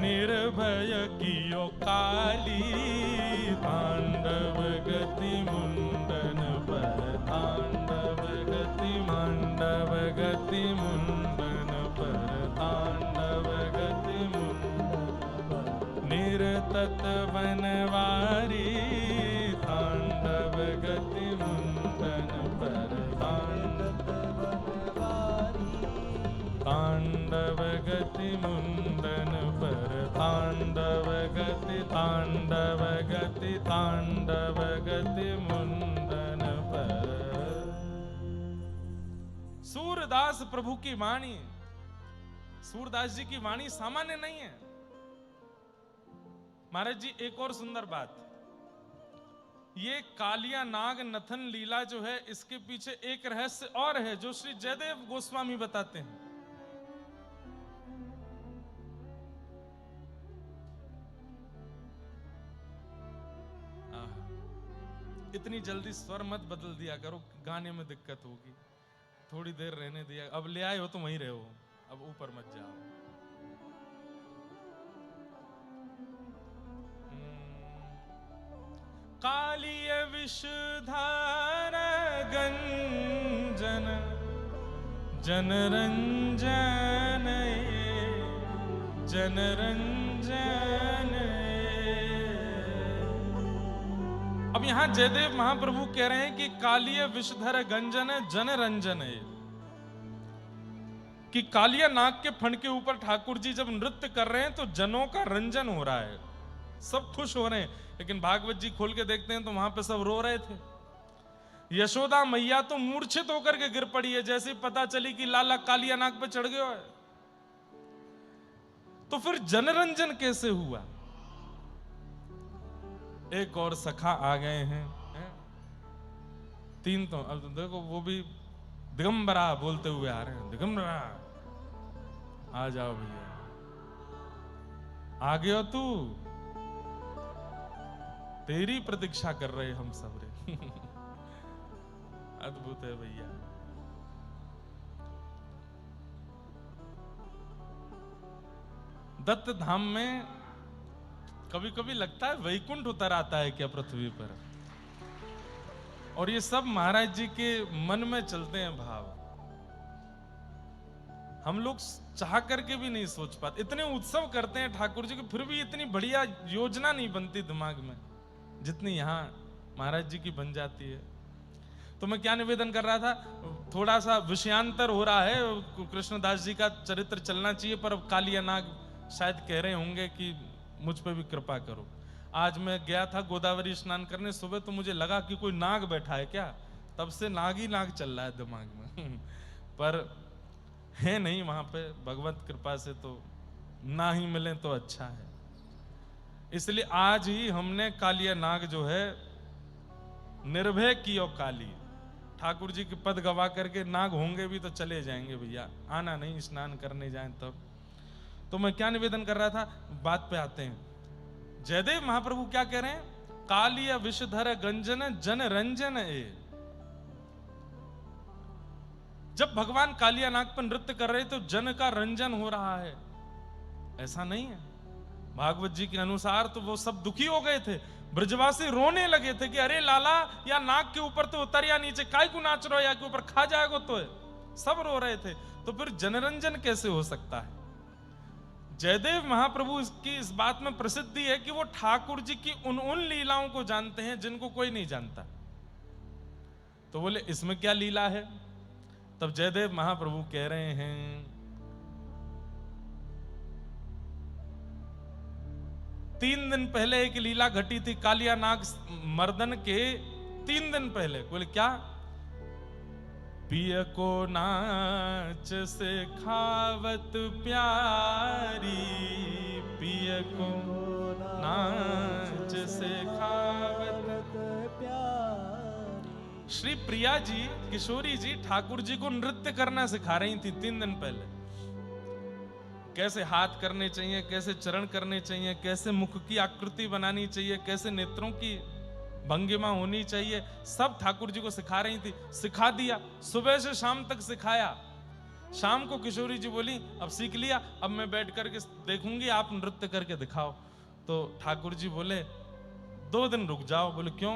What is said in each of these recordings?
निर्भय कियो काली, तांडव गति मुंडन पर, तांडव गति मांडव गति मुंडन पर, तांडव गति मुंडन पर, निरतत बनवारी, तांडव गति मुंडन पर, तांडव गति मुंडन पर, तांडव गति, तांडव गति, तांडव गति मुंडन पर। सूरदास प्रभु की वाणी, सूरदास जी की वाणी सामान्य नहीं है महाराज जी। एक और सुंदर बात, ये कालिया नाग नथन लीला जो है, इसके पीछे एक रहस्य और है जो श्री जयदेव गोस्वामी बताते हैं। इतनी जल्दी स्वर मत बदल दिया करो, गाने में दिक्कत होगी, थोड़ी देर रहने दिया। अब ले आए हो तो वहीं रहो, अब ऊपर मत जाओ। कालिय विषधार गंजन जनरंजन, जनरंजन। अब यहां जयदेव महाप्रभु कह रहे हैं कि कालिय विषधर गंजन जनरंजन है, कि कालिया नाग के फण के ऊपर ठाकुर जी जब नृत्य कर रहे हैं तो जनों का रंजन हो रहा है, सब खुश हो रहे हैं। लेकिन भागवत जी खोल के देखते हैं तो वहां पे सब रो रहे थे। यशोदा मैया तो मूर्छित होकर के गिर पड़ी है जैसे पता चली कि लाला कालिया नाग पे चढ़ गया है। तो फिर जनरंजन कैसे हुआ? एक और सखा आ गए हैं, तीन तो अब तो देखो वो भी दिगंबरा बोलते हुए आ रहे हैं। दिगंबरा आ जाओ भैया, आ गए हो तू, तेरी प्रतीक्षा कर रहे हम सब रे। अद्भुत है भैया। दत्त धाम में कभी कभी लगता है वैकुंठ उतर आता है क्या पृथ्वी पर। और ये सब महाराज जी के मन में चलते हैं भाव, हम लोग चाह करके भी नहीं सोच पाते। इतने उत्सव करते हैं ठाकुर जी के, फिर भी इतनी बढ़िया योजना नहीं बनती दिमाग में जितनी यहाँ महाराज जी की बन जाती है। तो मैं क्या निवेदन कर रहा था, थोड़ा सा विषयांतर हो रहा है, कृष्णदास जी का चरित्र चलना चाहिए, पर अब कालिया नाग शायद कह रहे होंगे कि मुझ पे भी कृपा करो। आज मैं गया था गोदावरी स्नान करने सुबह, तो मुझे लगा कि कोई नाग बैठा है क्या, तब से नाग ही नाग चल रहा है दिमाग में। पर है नहीं वहां पे, भगवत कृपा से तो ना ही मिले तो अच्छा है। इसलिए आज ही हमने कालिया नाग जो है निर्भय की और काली, ठाकुर जी के पद गवा करके नाग होंगे भी तो चले जाएंगे भैया, आना नहीं, स्नान करने जाएं तब। तो मैं क्या निवेदन कर रहा था, बात पे आते हैं। जयदेव महाप्रभु क्या कह रहे हैं, कालिया विषधर गंजन जन रंजन ए। जब भगवान कालिया नाग पर नृत्य कर रहे तो जन का रंजन हो रहा है, ऐसा नहीं है। भागवत जी के अनुसार तो वो सब दुखी हो गए थे, ब्रजवासी रोने लगे थे कि अरे लाला, या नाग के ऊपर तो उतर या नीचे, काय को नाच रहे हो, या के ऊपर खा जाएगा तो है। सब रो रहे थे, तो फिर जनरंजन कैसे हो सकता है। जयदेव महाप्रभु की इस बात में प्रसिद्धि है कि वो ठाकुर जी की उन लीलाओं को जानते हैं जिनको कोई नहीं जानता। तो बोले इसमें क्या लीला है? तब जयदेव महाप्रभु कह रहे हैं, 3 दिन पहले एक लीला घटी थी कालिया नाग मर्दन के 3 दिन पहले। बोले क्या? पिय को नाच से खावत प्यारी, पिय को नाच से खावत प्यारी। श्री प्रिया जी, किशोरी जी ठाकुर जी को नृत्य करना सिखा रही थी 3 दिन पहले। कैसे हाथ करने चाहिए, कैसे चरण करने चाहिए, कैसे मुख की आकृति बनानी चाहिए, कैसे नेत्रों की भंगिमा होनी चाहिए, सब ठाकुर जी को सिखा रही थी। सिखा दिया, सुबह से शाम तक सिखाया। शाम को किशोरी जी बोली अब सीख लिया, अब मैं बैठ करके देखूंगी, आप नृत्य करके दिखाओ। तो ठाकुर जी बोले 2 दिन रुक जाओ। बोले क्यों?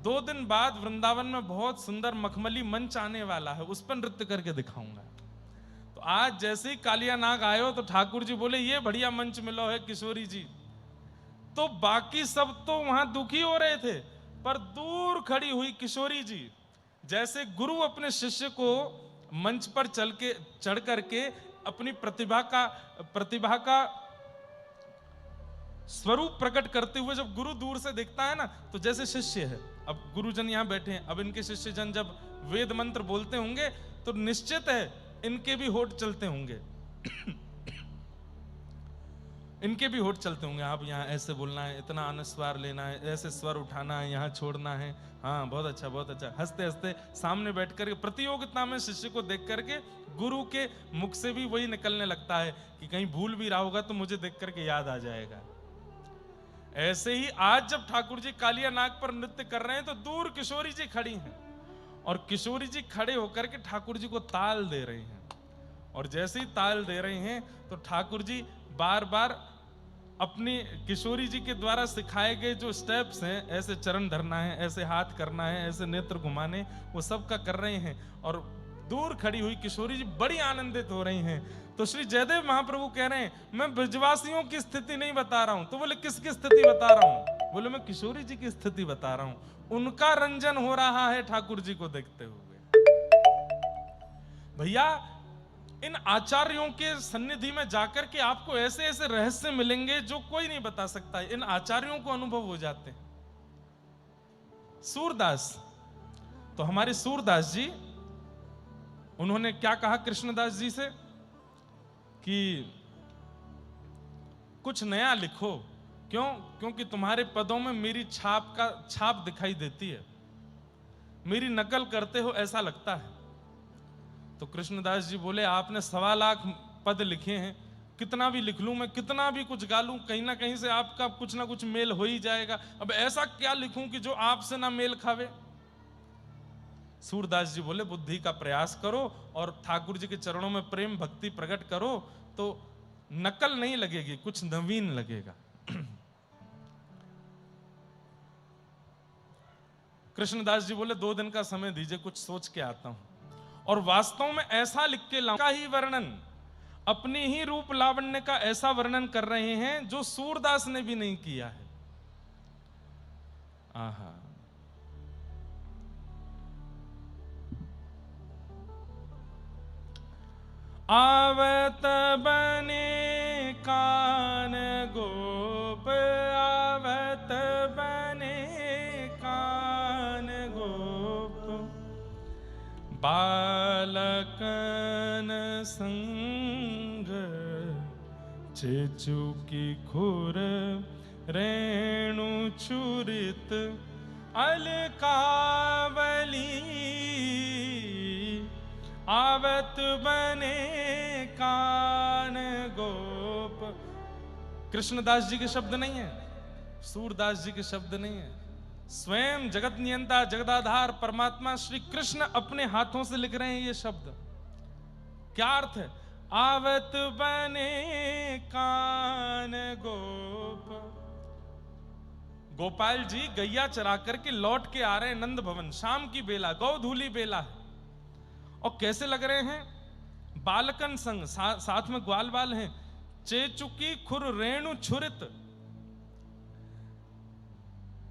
2 दिन बाद वृंदावन में बहुत सुंदर मखमली मंच आने वाला है, उस पर नृत्य करके दिखाऊंगा। तो आज जैसे ही कालिया नाग आयो तो ठाकुर जी बोले ये बढ़िया मंच मिलो है किशोरी जी। तो बाकी सब तो वहां दुखी हो रहे थे, पर दूर खड़ी हुई किशोरी जी जैसे गुरु अपने शिष्य को मंच पर चढ़ करके अपनी प्रतिभा का स्वरूप प्रकट करते हुए जब गुरु दूर से दिखता है ना, तो जैसे शिष्य है, अब गुरुजन यहां बैठे हैं, अब इनके शिष्यजन जब वेद मंत्र बोलते होंगे तो निश्चित है इनके भी होठ चलते होंगे इनके भी होठ चलते होंगे। आप यहाँ ऐसे बोलना है, इतना अनुस्वार लेना है, ऐसे स्वर उठाना है, यहाँ छोड़ना है, हाँ बहुत अच्छा बहुत अच्छा, हंसते हंसते सामने बैठ करके प्रतियोगिता में शिष्य को देख करके गुरु के मुख से भी वही निकलने लगता है कि कहीं भूल भी रहा होगा तो मुझे देख करके याद आ जाएगा। ऐसे ही आज जब ठाकुर जी कालिया नाग पर नृत्य कर रहे हैं तो दूर किशोरी जी खड़ी हैं और किशोरी जी खड़े होकर के ठाकुर जी को ताल दे रहे हैं। और जैसे ही ताल दे रहे हैं तो ठाकुर जी बार बार अपनी किशोरी जी के द्वारा सिखाए गए जो स्टेप्स हैं, ऐसे चरण धरना है, ऐसे हाथ करना है, ऐसे नेत्र घुमाने, वो सब का कर रहे हैं। और दूर खड़ी हुई किशोरी जी बड़ी आनंदित हो रही हैं। तो श्री जयदेव महाप्रभु कह रहे हैं मैं ब्रजवासियों की स्थिति नहीं बता रहा हूं। तो बोले किसकी स्थिति बता रहा हूं? बोले मैं किशोरी जी की स्थिति बता रहा हूं, उनका रंजन हो रहा है ठाकुर जी को देखते हुए। भैया इन आचार्यों के सन्निधि में जाकर के आपको ऐसे ऐसे रहस्य मिलेंगे जो कोई नहीं बता सकता है, इन आचार्यों को अनुभव हो जाते हैं। सूरदास, तो हमारे सूरदास जी, उन्होंने क्या कहा कृष्णदास जी से कि कुछ नया लिखो। क्यों? क्योंकि तुम्हारे पदों में मेरी छाप दिखाई देती है, मेरी नकल करते हो ऐसा लगता है। तो कृष्णदास जी बोले आपने 1.25 लाख पद लिखे हैं, कितना भी लिख लूं मैं, कितना भी कुछ गा लूं, कहीं ना कहीं से आपका कुछ ना कुछ मेल हो ही जाएगा। अब ऐसा क्या लिखूं कि जो आपसे ना मेल खावे? सूरदास जी बोले बुद्धि का प्रयास करो और ठाकुर जी के चरणों में प्रेम भक्ति प्रकट करो तो नकल नहीं लगेगी, कुछ नवीन लगेगा। कृष्णदास जी बोले 2 दिन का समय दीजिए, कुछ सोच के आता हूं। और वास्तव में ऐसा लिख के लाऊंगा ही वर्णन, अपनी ही रूप लावण्य का ऐसा वर्णन कर रहे हैं जो सूरदास ने भी नहीं किया है। आहा, आवत बने कान गोप, आवत बने कान गोप, बालकन संग चेचुकी खुर रेणु चुरित अलकावली, आवत बने कान गोप। कृष्णदास जी के शब्द नहीं है, सूरदास जी के शब्द नहीं है, स्वयं जगत नियंता जगदाधार परमात्मा श्री कृष्ण अपने हाथों से लिख रहे हैं ये शब्द। क्या अर्थ है? आवत बने कान गोप। गोपाल जी गैया चरा करके लौट के आ रहे हैं नंद भवन, शाम की बेला, गौधूली बेला है, और कैसे लग रहे हैं? बालकन संग, साथ में ग्वाल बाल हैं, चेचुकी खुर रेणु छुरित।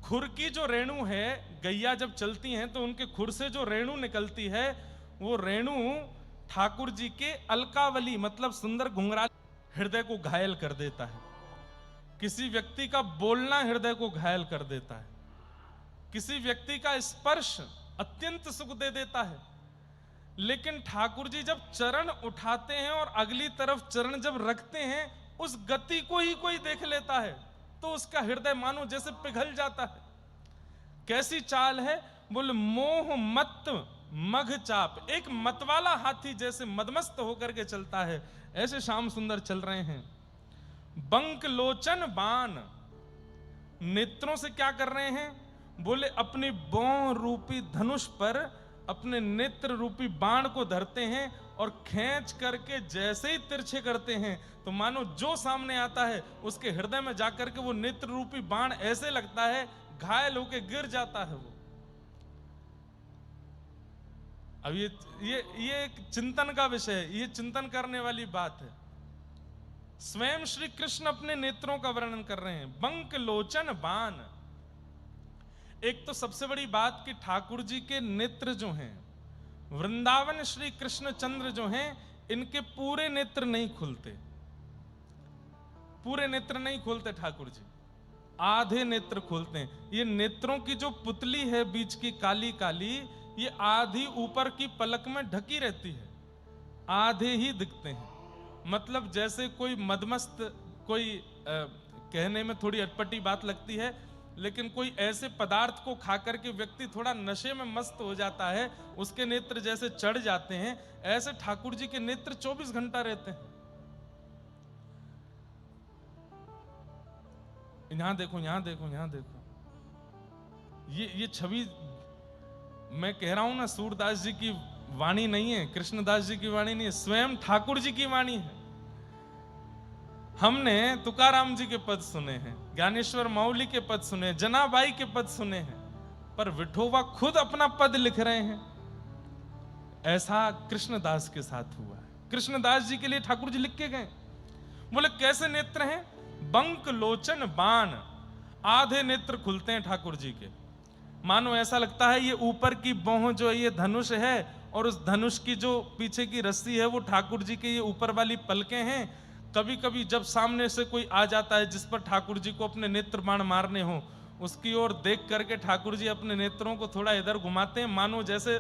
खुर की जो रेणु है, गैया जब चलती हैं तो उनके खुर से जो रेणु निकलती है, वो रेणु ठाकुर जी के अलकावली मतलब सुंदर घुंघराल हृदय को घायल कर देता है। किसी व्यक्ति का बोलना हृदय को घायल कर देता है, किसी व्यक्ति का स्पर्श अत्यंत सुख दे देता है। लेकिन ठाकुर जी जब चरण उठाते हैं और अगली तरफ चरण जब रखते हैं, उस गति को ही कोई देख लेता है तो उसका हृदय मानो जैसे पिघल जाता है। कैसी चाल है? बोले मोह मत मघ चाप, एक मतवाला हाथी जैसे मदमस्त होकर के चलता है, ऐसे श्याम सुंदर चल रहे हैं। बंक लोचन बाण, नेत्रों से क्या कर रहे हैं? बोले अपनी बौं रूपी धनुष पर अपने नेत्र रूपी बाण को धरते हैं और खींच करके जैसे ही तिरछे करते हैं तो मानो जो सामने आता है उसके हृदय में जाकर के वो नेत्र रूपी बाण ऐसे लगता है घायल होके गिर जाता है वो। अब ये एक चिंतन का विषय है, ये चिंतन करने वाली बात है। स्वयं श्री कृष्ण अपने नेत्रों का वर्णन कर रहे हैं, बंक लोचन बाण। एक तो सबसे बड़ी बात कि ठाकुर जी के नेत्र जो हैं, वृंदावन श्री कृष्ण चंद्र जो हैं, इनके पूरे नेत्र नहीं खुलते, पूरे नेत्र नहीं खोलते ठाकुर जी, आधे नेत्र खोलते हैं। ये नेत्रों की जो पुतली है बीच की काली काली, ये आधी ऊपर की पलक में ढकी रहती है, आधे ही दिखते हैं। मतलब जैसे कोई मदमस्त, कोई कहने में थोड़ी अटपटी बात लगती है, लेकिन कोई ऐसे पदार्थ को खाकर के व्यक्ति थोड़ा नशे में मस्त हो जाता है, उसके नेत्र जैसे चढ़ जाते हैं, ऐसे ठाकुर जी के नेत्र 24 घंटा रहते हैं। यहां देखो, यहां देखो, यहां देखो, ये छवि मैं कह रहा हूं ना, सूरदास जी की वाणी नहीं है, कृष्णदास जी की वाणी नहीं है, स्वयं ठाकुर जी की वाणी है। हमने तुकाराम जी के पद सुने हैं, ज्ञानेश्वर माउली के पद सुने हैं, जनाबाई के पद सुने हैं, पर विठोबा खुद अपना पद लिख रहे हैं। ऐसा कृष्णदास के साथ हुआ है। कृष्णदास जी के लिए ठाकुर जी लिख के गए, बोले कैसे नेत्र हैं, बंक लोचन बाण, आधे नेत्र खुलते हैं ठाकुर जी के। मानो ऐसा लगता है ये ऊपर की बाह जो है ये धनुष है, और उस धनुष की जो पीछे की रस्सी है वो ठाकुर जी के ये ऊपर वाली पलकें हैं। कभी कभी जब सामने से कोई आ जाता है जिस पर ठाकुर जी को अपने नेत्र बाण मारने हो, उसकी ओर देख करके ठाकुर जी अपने नेत्रों को थोड़ा इधर घुमाते हैं, मानो जैसे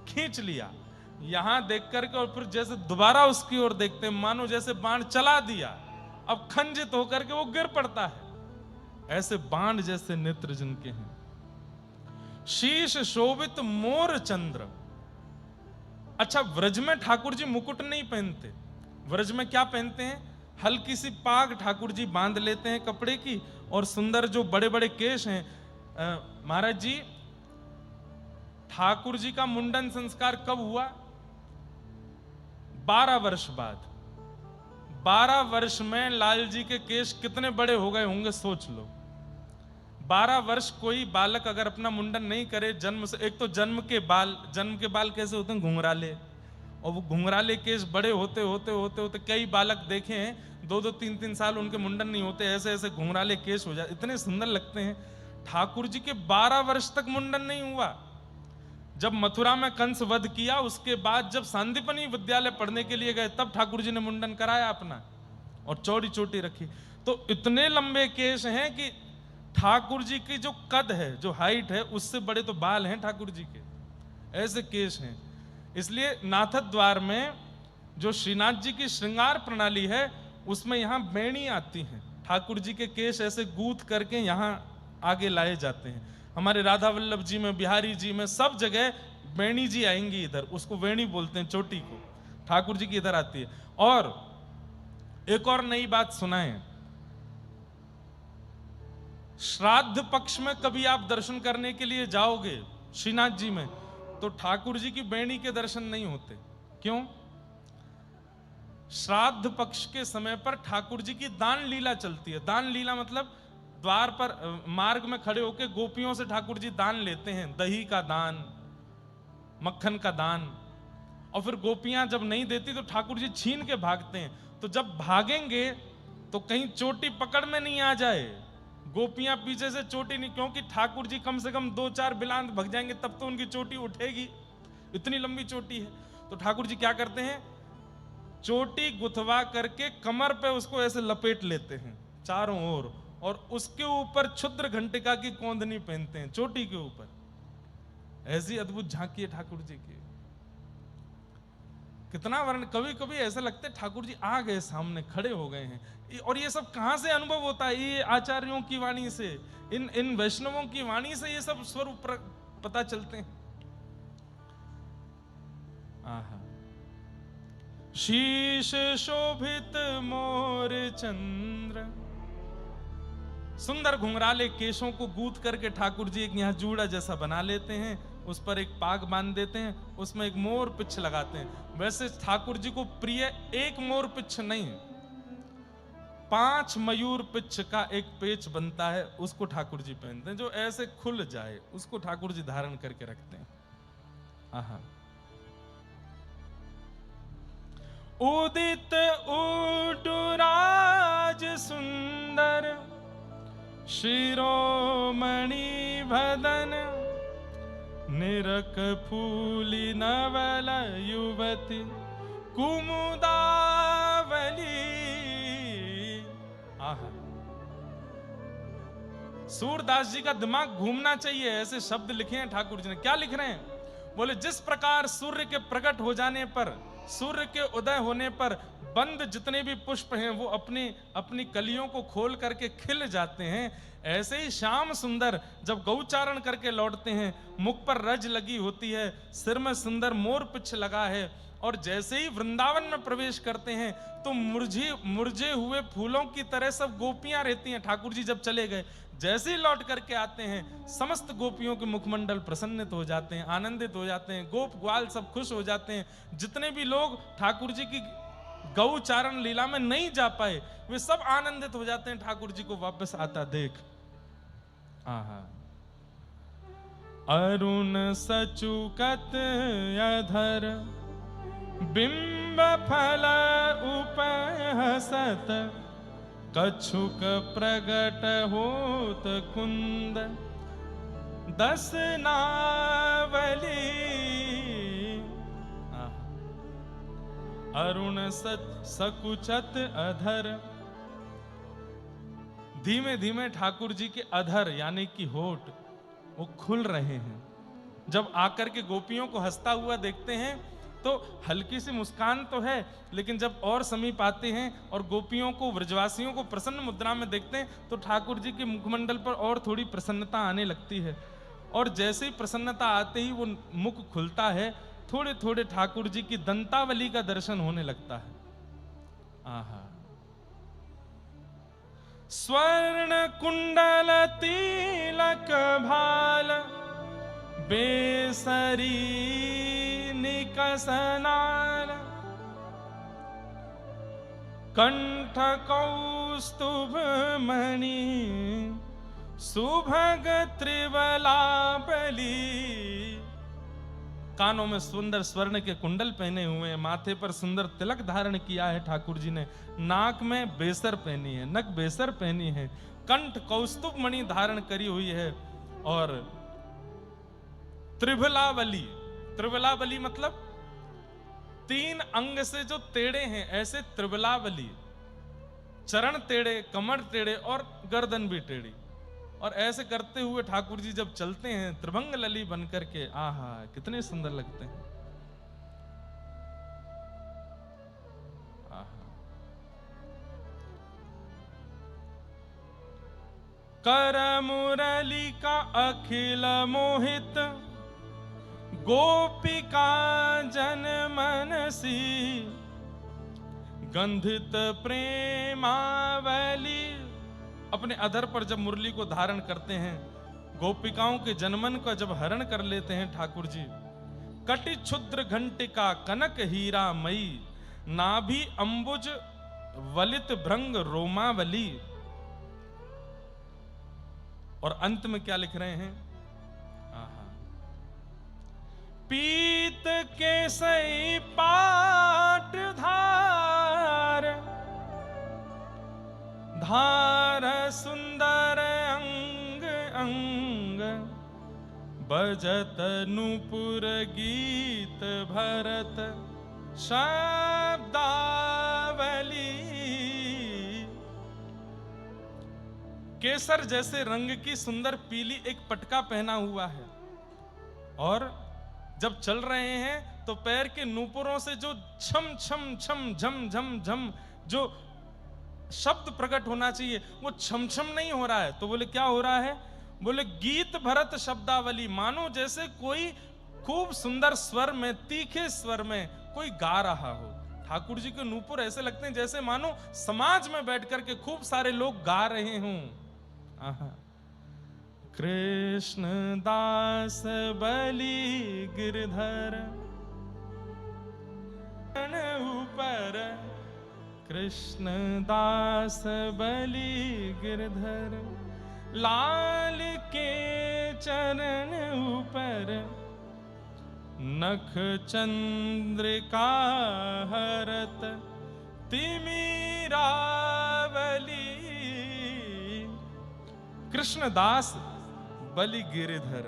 खींच लिया, यहां देख करके, और फिर जैसे दोबारा उसकी ओर देखते हैं, मानो जैसे बाण चला दिया, अब खंजित होकर के वो गिर पड़ता है। ऐसे बाण जैसे नेत्र जिनके हैं। शीश शोभित मोर चंद्र। अच्छा, व्रज में ठाकुर जी मुकुट नहीं पहनते, व्रज में क्या पहनते हैं, हल्की सी पाग ठाकुर जी बांध लेते हैं कपड़े की, और सुंदर जो बड़े बड़े केश हैं। महाराज जी, ठाकुर जी का मुंडन संस्कार कब हुआ, 12 वर्ष बाद। 12 वर्ष में लाल जी के केश कितने बड़े हो गए होंगे, सोच लो। 12 वर्ष कोई बालक अगर अपना मुंडन नहीं करे जन्म से, एक तो जन्म के बाल कैसे होते हैं, घुंघराले, और वो घुंघराले केश बड़े होते होते होते होते कई बालक देखे हैं 2-2 3-3 साल उनके मुंडन नहीं होते, ऐसे ऐसे घुंघराले केश हो जाते, इतने सुंदर लगते हैं। ठाकुर जी के 12 वर्ष तक मुंडन नहीं हुआ। जब मथुरा में कंस वध किया, उसके बाद जब सांदीपनि विद्यालय पढ़ने के लिए गए, तब ठाकुर जी ने मुंडन कराया अपना, और चौड़ी चोटी रखी। तो इतने लंबे केश हैं कि ठाकुर जी की जो कद है, जो हाइट है, उससे बड़े तो बाल हैं ठाकुर जी के, ऐसे केश हैं। इसलिए नाथद द्वार में जो श्रीनाथ जी की श्रृंगार प्रणाली है, उसमें यहां बेणी आती है, ठाकुर जी के केश ऐसे गूंथ करके यहां आगे लाए जाते हैं। हमारे राधा वल्लभ जी में, बिहारी जी में, सब जगह बेणी जी आएंगी इधर, उसको वेणी बोलते हैं, चोटी को ठाकुर जी की इधर आती है। और एक और नई बात सुनाएं, श्राद्ध पक्ष में कभी आप दर्शन करने के लिए जाओगे श्रीनाथ जी में, तो ठाकुर जी की बेणी के दर्शन नहीं होते। क्यों? श्राद्ध पक्ष के समय पर ठाकुर जी की दान लीला चलती है। दान लीला मतलब द्वार पर मार्ग में खड़े होकर गोपियों से ठाकुर जी दान लेते हैं, दही का दान, मक्खन का दान, और फिर गोपियां जब नहीं देती तो ठाकुर जी छीन के भागते हैं। तो जब भागेंगे तो कहीं चोटी पकड़ में नहीं आ जाए, गोपियां पीछे से चोटी नहीं, क्योंकि ठाकुर जी कम से कम 2-4 बिलांत भग जाएंगे तब तो उनकी चोटी उठेगी, इतनी लंबी चोटी है। तो ठाकुर जी क्या करते हैं, चोटी गुथवा करके कमर पे उसको ऐसे लपेट लेते हैं चारों ओर, और उसके ऊपर क्षुद्र घंटिका की कोंदनी पहनते हैं चोटी के ऊपर। ऐसी अद्भुत झांकी है ठाकुर जी की, कितना वर्ण। कभी कभी ऐसा लगता है ठाकुर जी आ गए, सामने खड़े हो गए हैं। और ये सब कहां से अनुभव होता है, ये आचार्यों की वाणी से, इन वैष्णवों की वाणी से ये सब स्वरूप पता चलते हैं। आहा, शीश शोभित मोर चंद्र, सुंदर घुंघराले केशों को गूंथ करके ठाकुर जी एक यहां जूड़ा जैसा बना लेते हैं, उस पर एक पाग बांध देते हैं, उसमें एक मोर पिच्छ लगाते हैं। वैसे ठाकुर जी को प्रिय एक मोर पिच्छ नहीं, 5 मयूर पिच्छ का एक पेच बनता है, उसको ठाकुर जी पहनते हैं, जो ऐसे खुल जाए उसको ठाकुर जी धारण करके रखते हैं। आहा। उदित उडुराज सुंदर शिरोमणि भदन, निरक फूली नवल युवती कुमुदावली। आहा। सूरदास जी का दिमाग घूमना चाहिए, ऐसे शब्द लिखे हैं ठाकुर जी ने। क्या लिख रहे हैं? बोले जिस प्रकार सूर्य के प्रकट हो जाने पर, सूर्य के उदय होने पर बंद जितने भी पुष्प हैं वो अपनी अपनी कलियों को खोल करके खिल जाते हैं, ऐसे ही श्याम सुंदर जब गौचारण करके लौटते हैं, मुख पर रज लगी होती है, सिर में सुंदर मोर पिच्छ लगा है, और जैसे ही वृंदावन में प्रवेश करते हैं तो मुरझे हुए फूलों की तरह सब गोपियां रहती हैं। ठाकुर जी जब चले गए, जैसे ही लौट करके आते हैं, समस्त गोपियों के मुखमंडल प्रसन्नित हो जाते हैं, आनंदित हो जाते हैं, गोप ग्वाल सब खुश हो जाते हैं। जितने भी लोग ठाकुर जी की गौचारण लीला में नहीं जा पाए, वे सब आनंदित हो जाते हैं ठाकुर जी को वापस आता देख। आहा। अरुण सचुकत अधर, बिंब फल उपहसत, कछुक प्रगट होत कुंद, 10 नावली। अरुण सकुचत अधर, धीमे धीमे ठाकुर जी के अधर यानी कि होठ वो खुल रहे हैं। जब आकर के गोपियों को हंसता हुआ देखते हैं तो हल्की सी मुस्कान तो है, लेकिन जब और समीप आते हैं और गोपियों को, व्रजवासियों को प्रसन्न मुद्रा में देखते हैं तो ठाकुर जी के मुखमंडल पर और थोड़ी प्रसन्नता आने लगती है। और जैसे ही प्रसन्नता आते ही वो मुख खुलता है, थोड़े थोड़े ठाकुर जी की दंतावली का दर्शन होने लगता है। आहा। स्वर्ण कुंडल तिलक भाल, बेसरी निकसनाल, कंठ कौस्तुभ मणि, सुभग त्रिवलाबली। कानों में सुंदर स्वर्ण के कुंडल पहने हुए हैं, माथे पर सुंदर तिलक धारण किया है ठाकुर जी ने, नाक में बेसर पहनी है, नक बेसर पहनी है, कंठ कौस्तुभ मणि धारण करी हुई है, और त्रिभुलावली, त्रिभुलावली मतलब 3 अंग से जो टेढ़े हैं, ऐसे त्रिभुलावली, चरण टेढ़े, कमर टेढ़े और गर्दन भी टेढ़ी, और ऐसे करते हुए ठाकुर जी जब चलते हैं त्रिभंग लली बनकर के, आहा कितने सुंदर लगते हैं। आहा। कर मुरली का अखिल मोहित, गोपिका जन मनसी, गंधित प्रेमावली। अपने अधर पर जब मुरली को धारण करते हैं, गोपिकाओं के जनमन का जब हरण कर लेते हैं ठाकुर जी, कटि क्षुद्र घंटिका कनक हीरा मई, नाभि अंबुज वलित भृंग रोमावली। और अंत में क्या लिख रहे हैं? पीत के सई पाट धार, धार सुंदर अंग अंग, बजत नूपुर गीत भरत शब्दावली। केसर जैसे रंग की सुंदर पीली एक पटका पहना हुआ है, और जब चल रहे हैं तो पैर के नूपुरों से जो छम छम छम झम झम झम जो शब्द प्रकट होना चाहिए वो छम छम नहीं हो रहा है। तो बोले क्या हो रहा है? बोले गीत भरत शब्दावली, मानो जैसे कोई खूब सुंदर स्वर में, तीखे स्वर में कोई गा रहा हो। ठाकुर जी के नूपुर ऐसे लगते हैं जैसे मानो समाज में बैठ करके खूब सारे लोग गा रहे हों। कृष्ण दास बलि गिरधर ऊपर, कृष्ण दास बलि गिरधर, लाल के चरण ऊपर, नख चंद्रिका हरत तिमिरावली। कृष्णदास बलि गिरधर,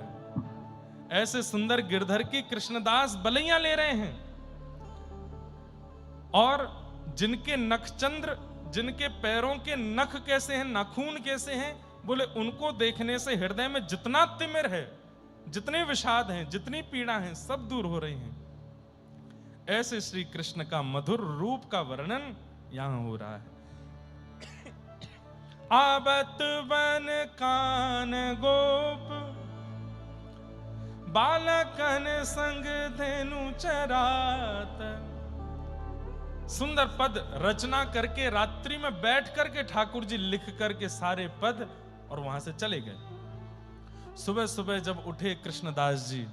ऐसे सुंदर गिरधर की कृष्णदास बलियां ले रहे हैं, और जिनके नखचंद्र, जिनके पैरों के नख कैसे हैं, नाखून कैसे हैं, बोले उनको देखने से हृदय में जितना तिमिर है, जितने विषाद हैं, जितनी पीड़ा है, सब दूर हो रही हैं। ऐसे श्री कृष्ण का मधुर रूप का वर्णन यहां हो रहा है। आबत बन कान गोप, बालकन संग धेनु चरात। सुंदर पद रचना करके रात्रि में बैठ करके ठाकुर जी लिख करके सारे पद और वहां से चले गए। सुबह सुबह जब उठे कृष्णदास जी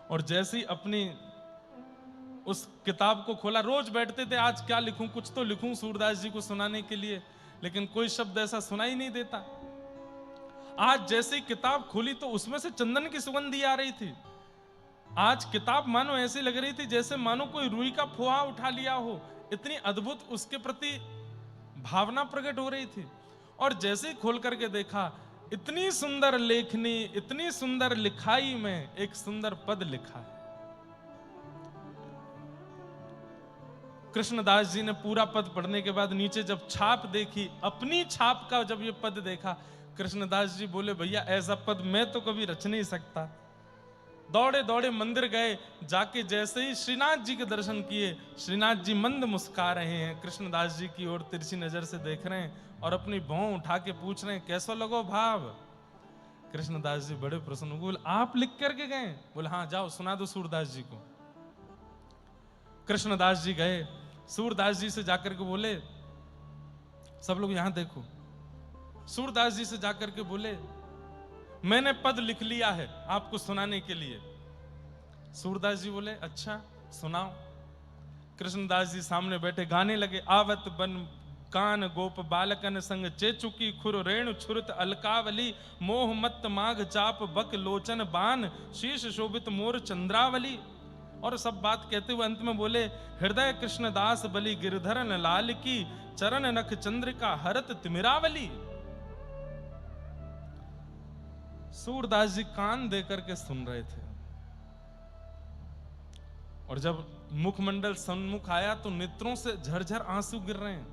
और जैसे ही अपनी उस किताब को खोला, रोज बैठते थे आज क्या लिखूं, कुछ तो लिखूं सूरदास जी को सुनाने के लिए, लेकिन कोई शब्द ऐसा सुनाई नहीं देता। आज जैसे ही किताब खोली तो उसमें से चंदन की सुगंधी आ रही थी। आज किताब मानो ऐसी लग रही थी जैसे मानो कोई रुई का फोहा उठा लिया हो, इतनी अद्भुत उसके प्रति भावना प्रकट हो रही थी। और जैसे ही खोल करके देखा, इतनी सुंदर लेखनी, इतनी सुंदर लिखाई में एक सुंदर पद लिखा है। कृष्णदास जी ने पूरा पद पढ़ने के बाद नीचे जब छाप देखी, अपनी छाप का जब ये पद देखा, कृष्णदास जी बोले भैया ऐसा पद मैं तो कभी रच नहीं सकता। दौड़े दौड़े मंदिर गए, जाके जैसे ही श्रीनाथ जी के दर्शन किए, श्रीनाथ जी मंद मुस्कुरा रहे हैं, कृष्णदास जी की ओर तिरछी नजर से देख रहे हैं और अपनी भौं उठा के पूछ रहे हैं कैसा लगो भाव। कृष्णदास जी बड़े प्रसन्न, बोले आप लिख करके गए? बोले हाँ, जाओ सुना दो सूरदास जी को। कृष्णदास जी गए, सूरदास जी से जाकर के बोले, सब लोग यहां देखो, सूरदास जी से जाकर के बोले मैंने पद लिख लिया है आपको सुनाने के लिए। सूरदास जी बोले अच्छा सुनाओ। कृष्णदास जी सामने बैठे गाने लगे। आवत बन कान गोप बालकन संग चेचुकी खुर रेणु छुरत अलकावली, मोह मत माघ चाप बक लोचन बान, शीश शोभित मोर चंद्रावली। और सब बात कहते हुए अंत में बोले हृदय कृष्णदास बलि गिरधरन लाल की, चरण नख चंद्रिका हरत तिमिरावली। सूरदास जी कान देकर के सुन रहे थे, और जब मुखमंडल सन्मुख आया तो नेत्रों से झरझर आंसू गिर रहे हैं।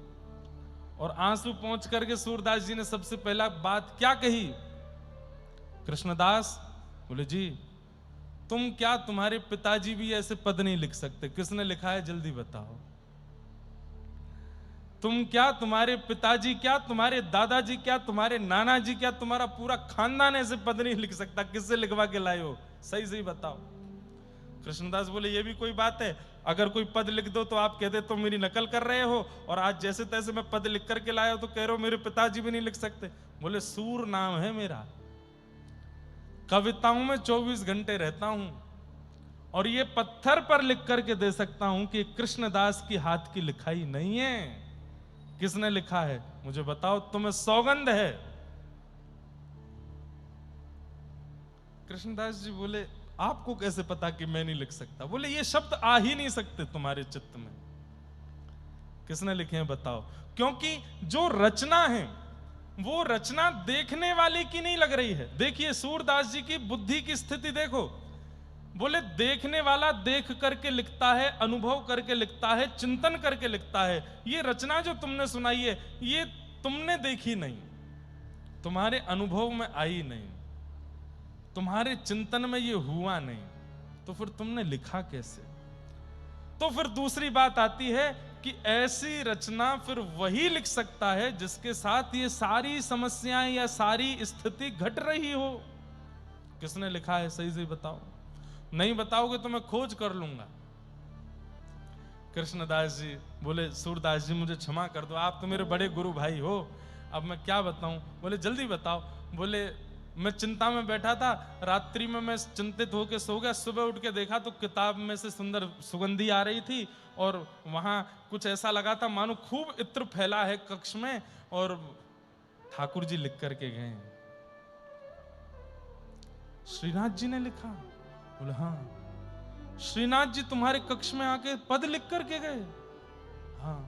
और आंसू पहुंच करके सूरदास जी ने सबसे पहला बात क्या कही? कृष्णदास बोले जी तुम क्या, तुम्हारे पिताजी भी ऐसे पद नहीं लिख सकते? किसने लिखा है जल्दी बताओ। तुम क्या, तुम्हारे पिताजी क्या, तुम्हारे दादाजी क्या, तुम्हारे नाना जी क्या, तुम्हारा पूरा खानदान ऐसे पद नहीं लिख सकता? किससे लिखवा के लाए हो? सही सही बताओ। कृष्णदास बोले ये भी कोई बात है? अगर कोई पद लिख दो तो आप कहते तो मेरी नकल कर रहे हो, और आज जैसे तैसे मैं पद लिख करके लाया हो तो कह रहे हो मेरे पिताजी भी नहीं लिख सकते। बोले सूर नाम है मेरा, कविताओं में 24 घंटे रहता हूं, और ये पत्थर पर लिख करके दे सकता हूं कि कृष्णदास की हाथ की लिखाई नहीं है। किसने लिखा है मुझे बताओ, तुम्हें सौगंध है। कृष्णदास जी बोले आपको कैसे पता कि मैं नहीं लिख सकता? बोले ये शब्द आ ही नहीं सकते तुम्हारे चित्त में। किसने लिखे हैं बताओ? क्योंकि जो रचना है वो रचना देखने वाले की नहीं लग रही है। देखिए सूरदास जी की बुद्धि की स्थिति देखो। बोले देखने वाला देख करके लिखता है, अनुभव करके लिखता है, चिंतन करके लिखता है। ये रचना जो तुमने सुनाई है ये तुमने देखी नहीं, तुम्हारे अनुभव में आई नहीं, तुम्हारे चिंतन में ये हुआ नहीं, तो फिर तुमने लिखा कैसे? तो फिर दूसरी बात आती है कि ऐसी रचना फिर वही लिख सकता है जिसके साथ ये सारी समस्याएं या सारी स्थिति घट रही हो। किसने लिखा है सही से बताओ। नहीं बताओगे तो मैं खोज कर लूंगा। कृष्णदास जी बोले सूरदास जी मुझे क्षमा कर दो, आप तो मेरे बड़े गुरु भाई हो, अब मैं क्या बताऊं? बोले जल्दी बताओ। बोले मैं चिंता में बैठा था, रात्रि में मैं चिंतित होकर सो गया, सुबह उठ के देखा तो किताब में से सुंदर सुगंधी आ रही थी और वहां कुछ ऐसा लगा था मानो खूब इत्र फैला है कक्ष में, और ठाकुर जी लिख करके गए, श्रीनाथ जी ने लिखा। बोले हाँ, श्रीनाथ जी तुम्हारे कक्ष में आके पद लिख करके गए? हाँ।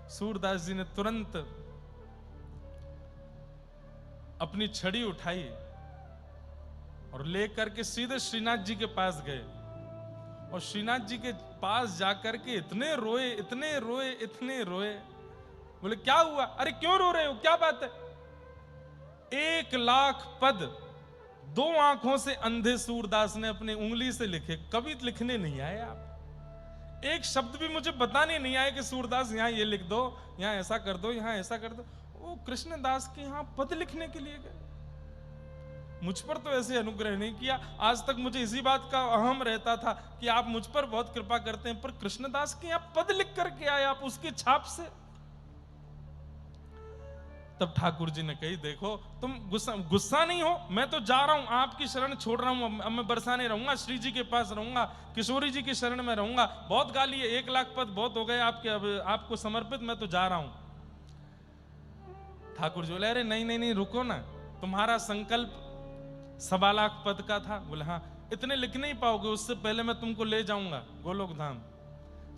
सूरदास जी ने तुरंत अपनी छड़ी उठाई और लेकर के सीधे श्रीनाथ जी के पास गए, और श्रीनाथ जी के पास जाकर के इतने रोए, इतने रोए, इतने रोए। बोले क्या हुआ? अरे क्यों रो रहे हो, क्या बात है? 1,00,000 पद 2 आंखों से अंधे सूरदास ने अपनी उंगली से लिखे, कभी लिखने नहीं आए आप। एक शब्द भी मुझे बताने नहीं आए कि सूरदास यहां ये लिख दो, यहां ऐसा कर दो, यहां ऐसा कर दो। वो कृष्णदास के यहां पद लिखने के लिए गए। मुझ पर तो ऐसे अनुग्रह नहीं किया। आज तक मुझे इसी बात का अहम रहता था कि आप मुझ पर बहुत कृपा करते हैं, पर कृष्णदास के यहां पद लिख करके आए आप, उसकी छाप से। तब ठाकुर जी ने कही, देखो तुम गुस्सा नहीं हो, मैं तो जा रहा हूं, आपकी शरण छोड़ रहा हूं, अब मैं बरसाने रहूंगा, श्री जी के पास रहूंगा, किशोरी जी की शरण में रहूंगा। बहुत गाली है, 1,00,000 पद बहुत हो गए आपके, अब आपको समर्पित, मैं तो जा रहा हूं। ठाकुर जी बोले, अरे नहीं नहीं नहीं, रुको ना, तुम्हारा संकल्प 1,25,00,000 पद का था। बोले हाँ, इतने लिख नहीं पाओगे, उससे पहले मैं तुमको ले जाऊंगा गोलोक धाम।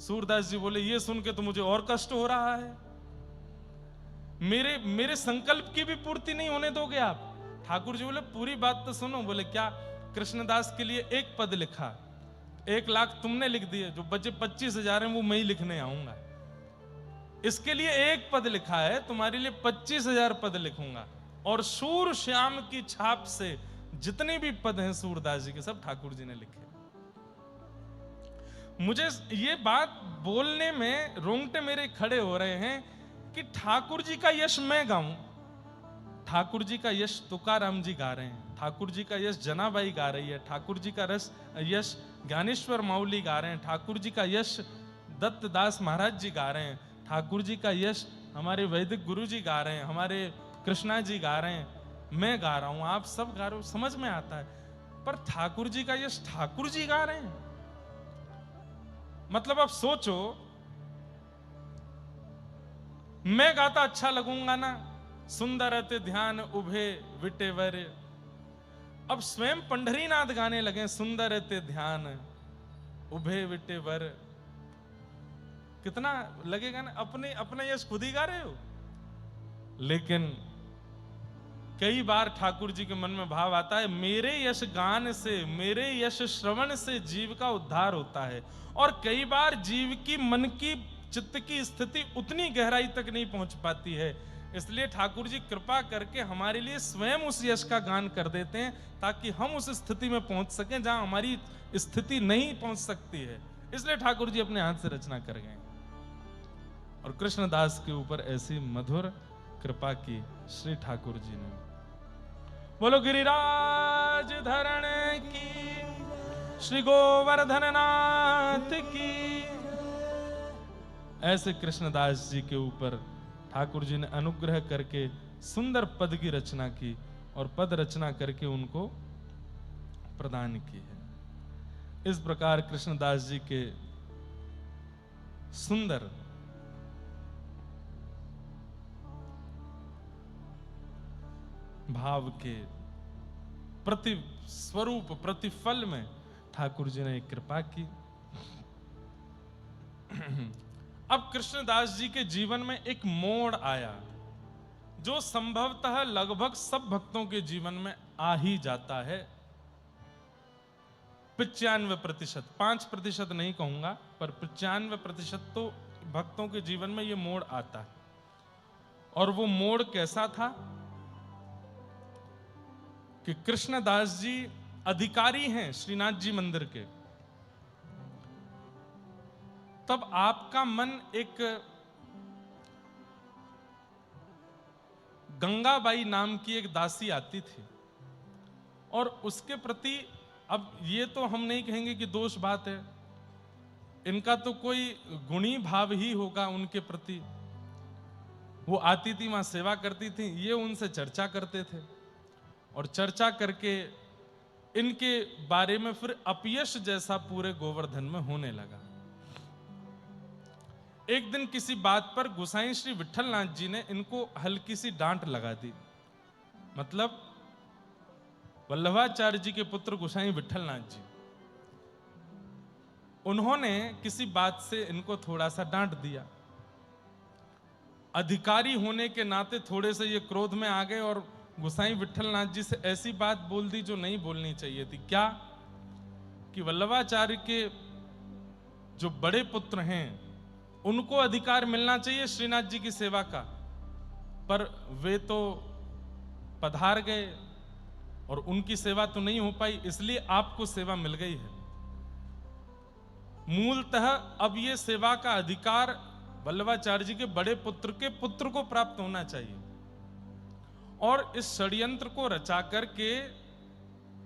सूरदास जी बोले, ये सुन के तो मुझे और कष्ट हो रहा है, मेरे संकल्प की भी पूर्ति नहीं होने दोगे आप? ठाकुर जी बोले, पूरी बात तो सुनो। बोले क्या? कृष्णदास के लिए 1 पद लिखा, 1,00,000 तुमने लिख दिए, जो बचे 25,000 हैं वो मैं ही लिखने आऊंगा। इसके लिए 1 पद लिखा है, तुम्हारे लिए 25,000 पद लिखूंगा, और सूर श्याम की छाप से जितने भी पद हैं सूरदास जी के, सब ठाकुर जी ने लिखे। मुझे ये बात बोलने में रोंगटे मेरे खड़े हो रहे हैं कि ठाकुर जी का यश मैं गाऊं। ठाकुर जी का यश तुकाराम जी गा रहे हैं, ठाकुर जी का यश जनाबाई गा रही है, ठाकुर जी का यश ज्ञानेश्वर माउली गा रहे हैं, ठाकुर जी का यश दत्तदास महाराज जी गा रहे हैं, ठाकुर जी का यश हमारे वैदिक गुरु जी गा रहे हैं, हमारे कृष्णा जी गा रहे हैं, मैं गा रहा हूं, आप सब गा रहे हो, समझ में आता है। पर ठाकुर जी का यश ठाकुर जी गा रहे हैं, मतलब आप सोचो, मैं गाता अच्छा लगूंगा ना, सुंदर अति ध्यान उभे विटेवर। अब स्वयं पंढरीनाथ गाने लगे, सुंदर अति ध्यान उभे विटेवर, कितना लगेगा ना, अपने यश खुद ही गा रहे हो। लेकिन कई बार ठाकुर जी के मन में भाव आता है, मेरे यश गान से, मेरे यश श्रवण से जीव का उद्धार होता है। और कई बार जीव की मन की, चित्त की स्थिति उतनी गहराई तक नहीं पहुंच पाती है, इसलिए ठाकुर जी कृपा करके हमारे लिए स्वयं उस यश का गान कर देते हैं, ताकि हम उस स्थिति में पहुंच सकें जहां हमारी स्थिति नहीं पहुंच सकती है। इसलिए ठाकुर जी अपने हाथ से रचना कर गए, और कृष्णदास के ऊपर ऐसी मधुर कृपा की श्री ठाकुर जी ने। बोलो गिरिराज धरण की, श्री गोवर्धन नाथ की। ऐसे कृष्णदास जी के ऊपर ठाकुर जी ने अनुग्रह करके सुंदर पद की रचना की, और पद रचना करके उनको प्रदान की है। इस प्रकार कृष्णदास जी के सुंदर भाव के प्रति स्वरूप, प्रतिफल में ठाकुर जी ने कृपा की। अब कृष्णदास जी के जीवन में एक मोड़ आया, जो संभवतः लगभग सब भक्तों के जीवन में आ ही जाता है। 95%, 5% नहीं कहूंगा, पर 95% तो भक्तों के जीवन में यह मोड़ आता है। और वो मोड़ कैसा था कि कृष्णदास जी अधिकारी हैं श्रीनाथ जी मंदिर के। तब आपका मन एक गंगाबाई नाम की एक दासी आती थी, और उसके प्रति, अब ये तो हम नहीं कहेंगे कि दोष बात है, इनका तो कोई गुणी भाव ही होगा उनके प्रति। वो आती थी, वहां सेवा करती थी, ये उनसे चर्चा करते थे और चर्चा करके इनके बारे में फिर अपयश जैसा पूरे गोवर्धन में होने लगा। एक दिन किसी बात पर गोसाई श्री विठलनाथ जी ने इनको हल्की सी डांट लगा दी। मतलब वल्लभाचार्य जी के पुत्र गोसाई विठलनाथ जी, उन्होंने किसी बात से इनको थोड़ा सा डांट दिया। अधिकारी होने के नाते थोड़े से ये क्रोध में आ गए और गोसाई विठलनाथ जी से ऐसी बात बोल दी जो नहीं बोलनी चाहिए थी। क्या कि वल्लभाचार्य के जो बड़े पुत्र हैं उनको अधिकार मिलना चाहिए श्रीनाथ जी की सेवा का, पर वे तो पधार गए और उनकी सेवा तो नहीं हो पाई, इसलिए आपको सेवा मिल गई है। मूलतः अब ये सेवा का अधिकार वल्लभाचार्य जी के बड़े पुत्र के पुत्र को प्राप्त होना चाहिए। और इस षड्यंत्र को रचा करके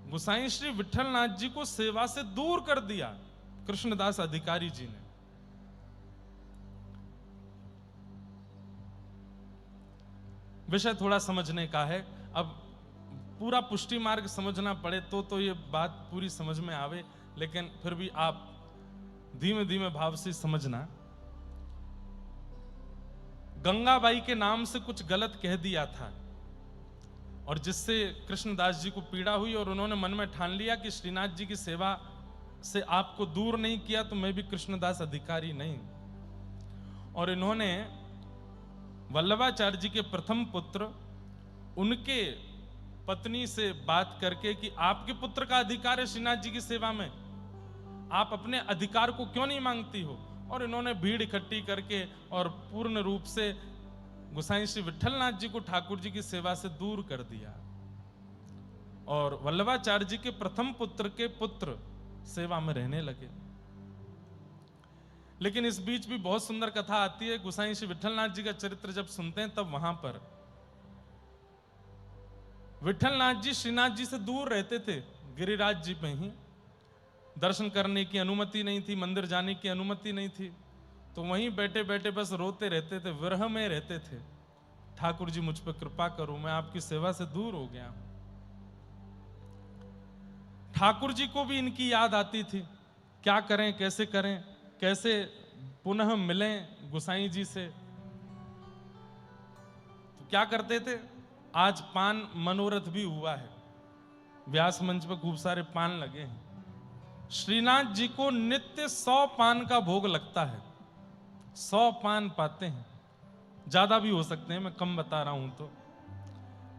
गोसाई श्री विठलनाथ जी को सेवा से दूर कर दिया कृष्णदास अधिकारी जी ने। विषय थोड़ा समझने का है, अब पूरा पुष्टि मार्ग समझना पड़े तो ये बात पूरी समझ में आवे, लेकिन फिर भी आप धीमे धीमे भाव से समझना। गंगाबाई के नाम से कुछ गलत कह दिया था और जिससे कृष्णदास जी को पीड़ा हुई और उन्होंने मन में ठान लिया कि श्रीनाथ जी की सेवा से आपको दूर नहीं किया तो मैं भी कृष्णदास अधिकारी नहीं। और इन्होंने वल्लभाचार्य जी के प्रथम पुत्र उनके पत्नी से बात करके कि आपके पुत्र का अधिकार है श्रीनाथ जी की सेवा में, आप अपने अधिकार को क्यों नहीं मांगती हो। और इन्होंने भीड़ इकट्ठी करके और पूर्ण रूप से गोसाई श्री विठलनाथ जी को ठाकुर जी की सेवा से दूर कर दिया और वल्लभाचार्य जी के प्रथम पुत्र के पुत्र सेवा में रहने लगे। लेकिन इस बीच भी बहुत सुंदर कथा आती है। गोसाई श्री विठलनाथ जी का चरित्र जब सुनते हैं तब वहां पर विठलनाथ जी श्रीनाथ जी से दूर रहते थे, गिरिराज जी पे ही। दर्शन करने की अनुमति नहीं थी, मंदिर जाने की अनुमति नहीं थी, तो वहीं बैठे बैठे बस रोते रहते थे, विरह में रहते थे। ठाकुर जी मुझ पर कृपा करो, मैं आपकी सेवा से दूर हो गया। ठाकुर जी को भी इनकी याद आती थी, क्या करें कैसे पुनः मिलें गोसाई जी से। तो क्या करते थे, आज पान मनोरथ भी हुआ है, व्यास मंच पर खूब सारे पान लगे हैं। श्रीनाथ जी को नित्य 100 पान का भोग लगता है, 100 पान पाते हैं, ज्यादा भी हो सकते हैं, मैं कम बता रहा हूं। तो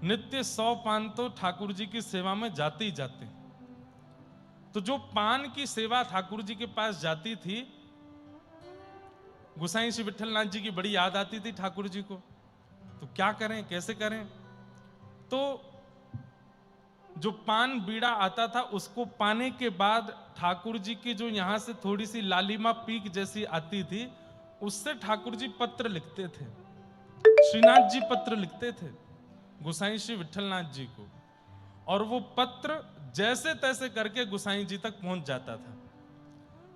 नित्य 100 पान तो ठाकुर जी की सेवा में जाते ही जाते हैं। तो जो पान की सेवा ठाकुर जी के पास जाती थी, गोसाई श्री विठलनाथ जी की बड़ी याद आती थी ठाकुर जी को। तो क्या करें कैसे करें, तो जो पान बीड़ा आता था उसको पाने के बाद ठाकुर जी की जो यहां से थोड़ी सी लालिमा पीक जैसी आती थी, उससे ठाकुर जी पत्र लिखते थे, श्रीनाथ जी पत्र लिखते थे गोसाई श्री विठलनाथ जी को। और वो पत्र जैसे तैसे करके गोसाई जी तक पहुंच जाता था।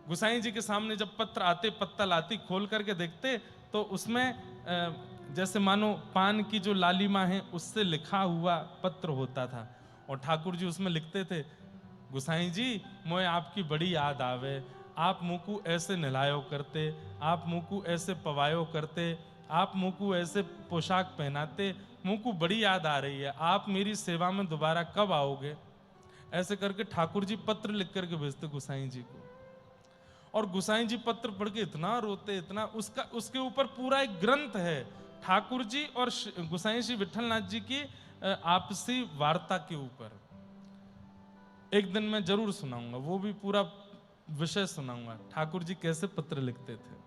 गोसाई जी के सामने जब पत्र आते, पत्तल आती, खोल करके देखते तो उसमें जैसे मानो पान की जो लालिमा है उससे लिखा हुआ पत्र होता था। और ठाकुर जी उसमें लिखते थे, गोसाई जी मोए आपकी बड़ी याद आवे, आप मुकू ऐसे नहलायो करते, आप मुकू ऐसे पवायो करते, आप मुकू ऐसे पोशाक पहनाते, मुकू बड़ी याद आ रही है, आप मेरी सेवा में दोबारा कब आओगे। ऐसे करके ठाकुर जी पत्र लिख करके भेजते गोसाई जी को। और गोसाई जी पत्र पढ़ के इतना रोते, इतना, उसके ऊपर पूरा एक ग्रंथ है ठाकुर जी और गोसाई श्री विठलनाथ जी की आपसी वार्ता के ऊपर। एक दिन मैं जरूर सुनाऊंगा, वो भी पूरा विषय सुनाऊंगा, ठाकुर जी कैसे पत्र लिखते थे।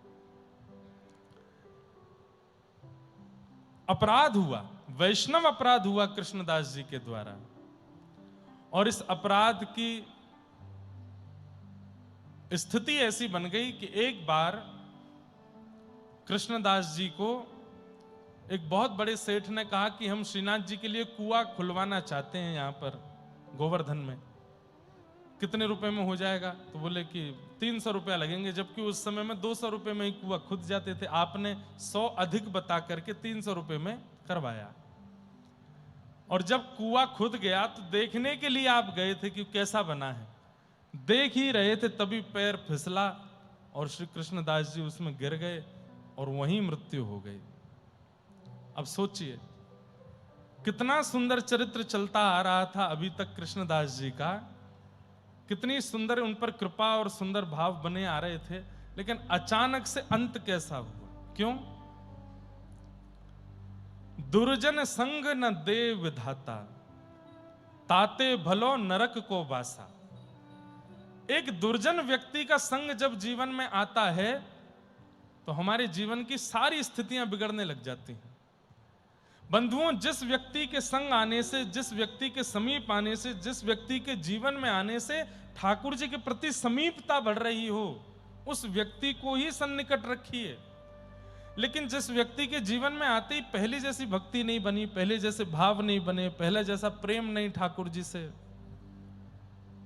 अपराध हुआ, वैष्णव अपराध हुआ कृष्णदास जी के द्वारा। और इस अपराध की स्थिति ऐसी बन गई कि एक बार कृष्णदास जी को एक बहुत बड़े सेठ ने कहा कि हम श्रीनाथ जी के लिए कुआं खुलवाना चाहते हैं यहां पर गोवर्धन में। कितने रुपए में हो जाएगा? तो बोले कि 300 रुपया लगेंगे, जबकि उस समय में 200 रुपए में ही कुआं खुद जाते थे। आपने 100 अधिक बता करके 300 रुपए में करवाया। और जब कुआं खुद गया तो देखने के लिए आप गए थे कि कैसा बना है, देख ही रहे थे, तभी पैर फिसला और श्री कृष्णदास जी उसमें गिर गए और वहीं मृत्यु हो गई। अब सोचिए कितना सुंदर चरित्र चलता आ रहा था अभी तक कृष्णदास जी का, कितनी सुंदर उन पर कृपा और सुंदर भाव बने आ रहे थे, लेकिन अचानक से अंत कैसा हुआ? क्यों? दुर्जन संग न दे विधाता, ताते भलो नरक को बासा। एक दुर्जन व्यक्ति का संग जब जीवन में आता है तो हमारे जीवन की सारी स्थितियां बिगड़ने लग जाती हैं। बंधुओं, जिस व्यक्ति के संग आने से, जिस व्यक्ति के समीप आने से, जिस व्यक्ति के जीवन में आने से ठाकुर जी के प्रति समीपता बढ़ रही हो, उस व्यक्ति को ही सन्निकट रखिए। लेकिन जिस व्यक्ति के जीवन में आते ही पहले जैसी भक्ति नहीं बनी, पहले जैसे भाव नहीं बने, पहले जैसा प्रेम नहीं ठाकुर जी से,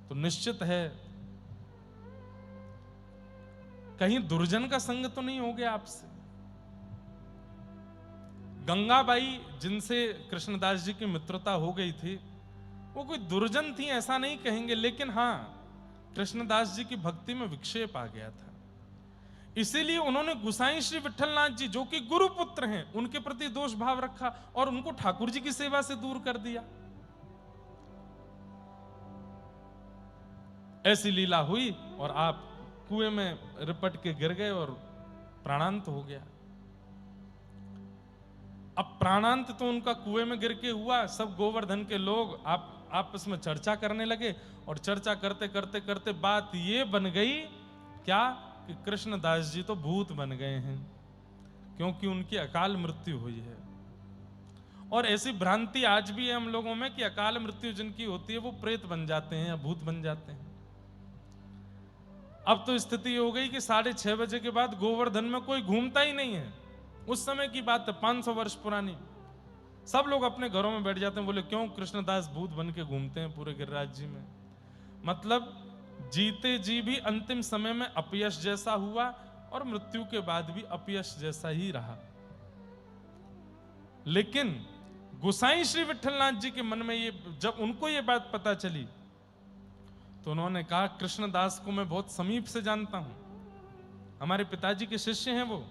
तो निश्चित है कहीं दुर्जन का संग तो नहीं हो गया आपसे। गंगाबाई जिनसे कृष्णदास जी की मित्रता हो गई थी, वो कोई दुर्जन थी ऐसा नहीं कहेंगे, लेकिन हां कृष्णदास जी की भक्ति में विक्षेप आ गया था। इसीलिए उन्होंने गुसाई श्री विठलनाथ जी जो कि गुरु पुत्र हैं, उनके प्रति दोष भाव रखा और उनको ठाकुर जी की सेवा से दूर कर दिया। ऐसी लीला हुई और आप कुएं में रिपट के गिर गए और प्राणांत हो गया। अब प्राणांत तो उनका कुएं में गिर के हुआ। सब गोवर्धन के लोग आपस में चर्चा करने लगे और चर्चा करते करते करते बात ये बन गई क्या कि कृष्णदास जी तो भूत बन गए हैं, क्योंकि उनकी अकाल मृत्यु हुई है। और ऐसी भ्रांति आज भी है हम लोगों में कि अकाल मृत्यु जिनकी होती है वो प्रेत बन जाते हैं या भूत बन जाते हैं। अब तो स्थिति हो गई कि 6:30 बजे के बाद गोवर्धन में कोई घूमता ही नहीं है। उस समय की बात है, 500 वर्ष पुरानी। सब लोग अपने घरों में बैठ जाते हैं। बोले क्यों? कृष्णदास भूत बन के घूमते हैं पूरे गिरिराज जी में। मतलब जीते जी भी अंतिम समय में अपयश जैसा हुआ और मृत्यु के बाद भी अपयश जैसा ही रहा। लेकिन गोसाई श्री विठलनाथ जी के मन में जब उनको ये बात पता चली तो उन्होंने कहा कृष्णदास को मैं बहुत समीप से जानता हूं, हमारे पिताजी के शिष्य हैं वो।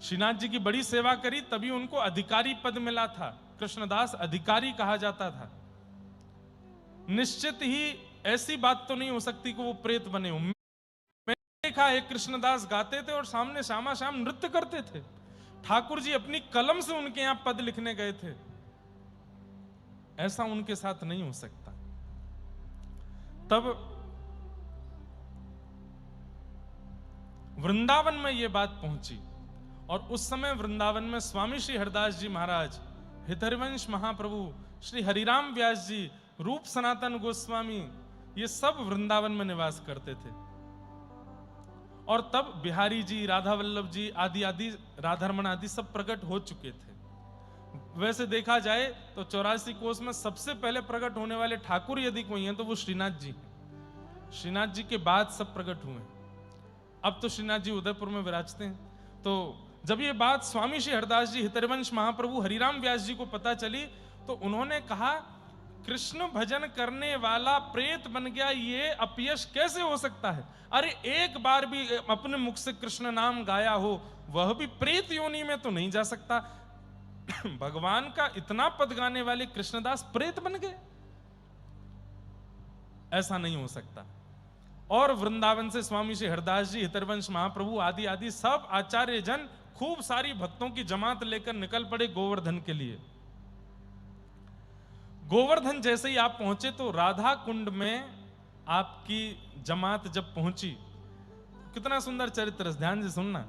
श्रीनाथ जी की बड़ी सेवा करी तभी उनको अधिकारी पद मिला था। कृष्णदास अधिकारी कहा जाता था। निश्चित ही ऐसी बात तो नहीं हो सकती कि वो प्रेत बने हो। मैंने देखा है कृष्णदास गाते थे और सामने श्यामा श्याम नृत्य करते थे। ठाकुर जी अपनी कलम से उनके यहां पद लिखने गए थे। ऐसा उनके साथ नहीं हो सकता। तब वृंदावन में यह बात पहुंची और उस समय वृंदावन में स्वामी श्री हरिदास जी महाराज, हितहरिवंश महाप्रभु, श्री हरिराम व्यास जी, रूप सनातन गोस्वामी, ये सब वृंदावन में निवास करते थे। और तब बिहारी जी, राधा वल्लभ जी आदि आदि, राधारमण आदि सब प्रकट हो चुके थे। वैसे देखा जाए तो 84 कोस में सबसे पहले प्रकट होने वाले ठाकुर यदि कोई हैं तो वो श्रीनाथ जी हैं। श्रीनाथ जी के बाद सब प्रकट हुए। अब तो श्रीनाथ जी उदयपुर में विराजते हैं। तो जब ये बात स्वामी श्री हरिदास जी, हितहरिवंश महाप्रभु, हरिराम व्यास जी को पता चली तो उन्होंने कहा कृष्ण भजन करने वाला प्रेत बन गया, ये अपयश कैसे हो सकता है? अरे एक बार भी अपने मुख से कृष्ण नाम गाया हो, वह भी प्रेत योनि में तो नहीं जा सकता। भगवान का इतना पद गाने वाले कृष्णदास प्रेत बन गए? ऐसा नहीं हो सकता। और वृंदावन से स्वामी श्री हरिदास जी, हितहरिवंश महाप्रभु आदि आदि सब आचार्य जन खूब सारी भक्तों की जमात लेकर निकल पड़े गोवर्धन के लिए। गोवर्धन जैसे ही आप पहुंचे तो राधा कुंड में आपकी जमात जब पहुंची, कितना सुंदर चरित्र, ध्यान से सुनना।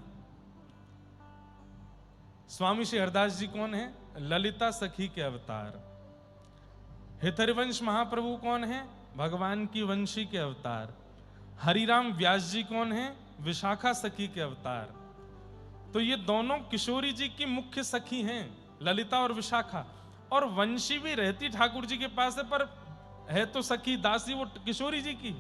स्वामी श्री हरिदास जी कौन है? ललिता सखी के अवतार। हितहरिवंश महाप्रभु कौन है? भगवान की वंशी के अवतार। हरिराम व्यास जी कौन है? विशाखा सखी के अवतार। तो ये दोनों किशोरी जी की मुख्य सखी हैं, ललिता और विशाखा। और वंशी भी रहती ठाकुर जी के पास है, पर है तो सखी दासी वो किशोरी जी की।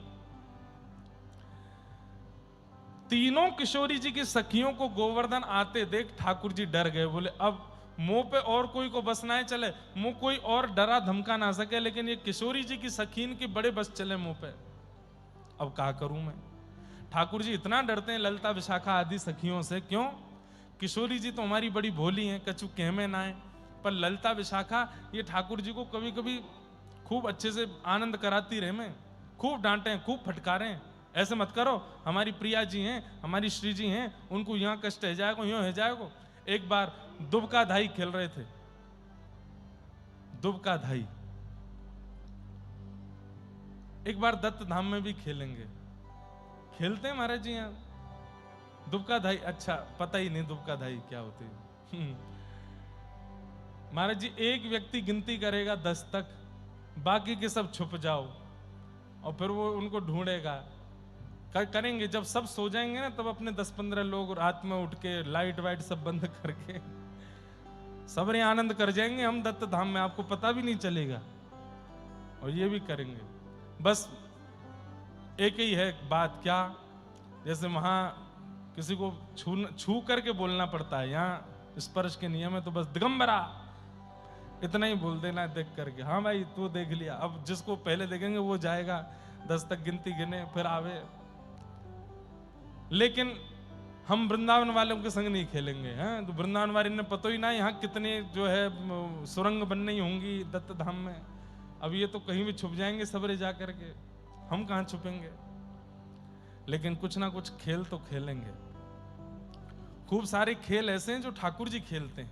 तीनों किशोरी जी की सखियों को गोवर्धन आते देख ठाकुर जी डर गए। बोले अब मुंह पे और कोई को बस ना चले, मुंह कोई और डरा धमका ना सके, लेकिन ये किशोरी जी की सखीन के बड़े बस चले मुंह पे। अब क्या करूं मैं? ठाकुर जी इतना डरते हैं ललिता विशाखा आदि सखियों से। क्यों? किशोरी जी तो हमारी बड़ी भोली हैं, कछु कहमे ना है, पर ललिता विशाखा ये ठाकुर जी को कभी कभी खूब अच्छे से आनंद कराती रहे। मैं खूब डांटे, खूब फटकारे, ऐसे मत करो, हमारी प्रिया जी हैं, हमारी श्री जी हैं, उनको यहाँ कष्ट है जाएगा, यूं है जाएगा। एक बार दुबका धाई खेल रहे थे, दुबका धाई। एक बार दत्त धाम में भी खेलेंगे, खेलते हैं महाराज जी यहाँ दुबका धाई। अच्छा, पता ही नहीं दुबका धाई क्या होती है। महाराज जी एक व्यक्ति गिनती करेगा 10 तक, बाकी के सब छुप जाओ, और फिर वो उनको ढूंढेगा। करेंगे जब सब सो जाएंगे ना, तब अपने 10-15 लोग रात में उठ के लाइट वाइट सब बंद करके सबरे आनंद कर जाएंगे हम दत्त धाम में, आपको पता भी नहीं चलेगा। और ये भी करेंगे। बस एक ही है बात, क्या? जैसे वहां किसी को छू करके बोलना पड़ता है, यहाँ स्पर्श के नियम है, तो बस दिगंबरा इतना ही बोल देना देख करके, हाँ भाई तू देख लिया। अब जिसको पहले देखेंगे वो जाएगा, 10 तक गिनती गिने फिर आवे। लेकिन हम वृंदावन वालों के संग नहीं खेलेंगे हैं, तो वृंदावन वाले ने पता ही ना यहाँ कितने जो है सुरंग बननी होंगी दत्त धाम में। अब ये तो कहीं भी छुप जाएंगे सबरे जा करके, हम कहाँ छुपेंगे? लेकिन कुछ ना कुछ खेल तो खेलेंगे। खूब सारे खेल ऐसे हैं जो ठाकुर जी खेलते हैं,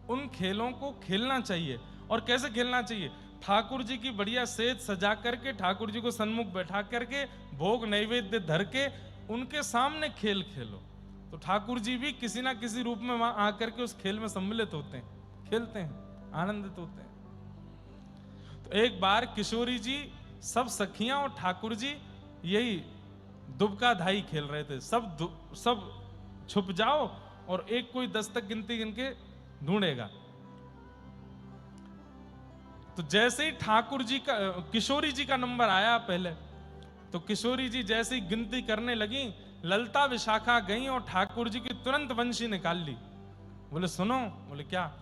उन खेलों को खेलना चाहिए। और कैसे खेलना चाहिए? ठाकुर जी की बढ़िया सेज सजा करके, ठाकुर जी को सन्मुख बैठा करके, भोग नैवेद्य धर के उनके सामने खेल खेलो, तो ठाकुर जी भी किसी ना किसी रूप में वहां आकर के उस खेल में सम्मिलित होते हैं, खेलते हैं, आनंदित होते हैं। तो एक बार किशोरी जी, सब सखियां और ठाकुर जी यही दुबका धाई खेल रहे थे। सब छुप जाओ और एक कोई 10 तक गिनती गिन के ढूंढेगा। तो जैसे ही ठाकुर जी का, किशोरी जी का नंबर आया पहले, तो किशोरी जी जैसे ही गिनती करने लगी, ललिता विशाखा गई और ठाकुर जी की तुरंत वंशी निकाल ली। बोले सुनो, बोले क्या?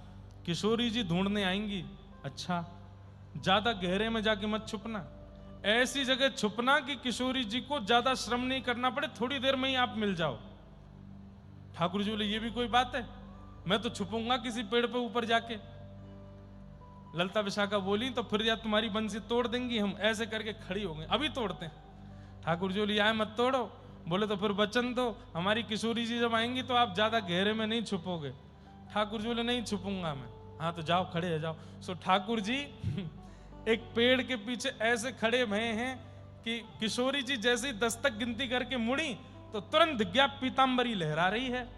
किशोरी जी ढूंढने आएंगी। अच्छा, ज्यादा गहरे में जाके मत छुपना, ऐसी जगह छुपना कि किशोरी जी को ज्यादा श्रम नहीं करना पड़े, थोड़ी देर में ही आप मिल जाओ। ठाकुर जी बोले ये भी कोई बात है, मैं तो छुपूंगा किसी पेड़ पे ऊपर जाके। ललिता विशाखा बोली तो फिर या तुम्हारी बंसी तोड़ देंगी हम, ऐसे करके खड़ी हो गई। अभी तोड़ते हैं। ठाकुर जी बोले आए मत तोड़ो। बोले तो फिर वचन दो, हमारी किशोरी जी जब आएंगी तो आप ज्यादा गहरे में नहीं छुपोगे। ठाकुर जी बोले नहीं छुपूंगा मैं। हाँ तो जाओ, खड़े हो जाओ। सो ठाकुर जी एक पेड़ के पीछे ऐसे खड़े भये हैं कि किशोरी जी जैसे ही 10 तक गिनती करके मुड़ी तो तुरंत दिव्या पीतांबरी लहरा रही है।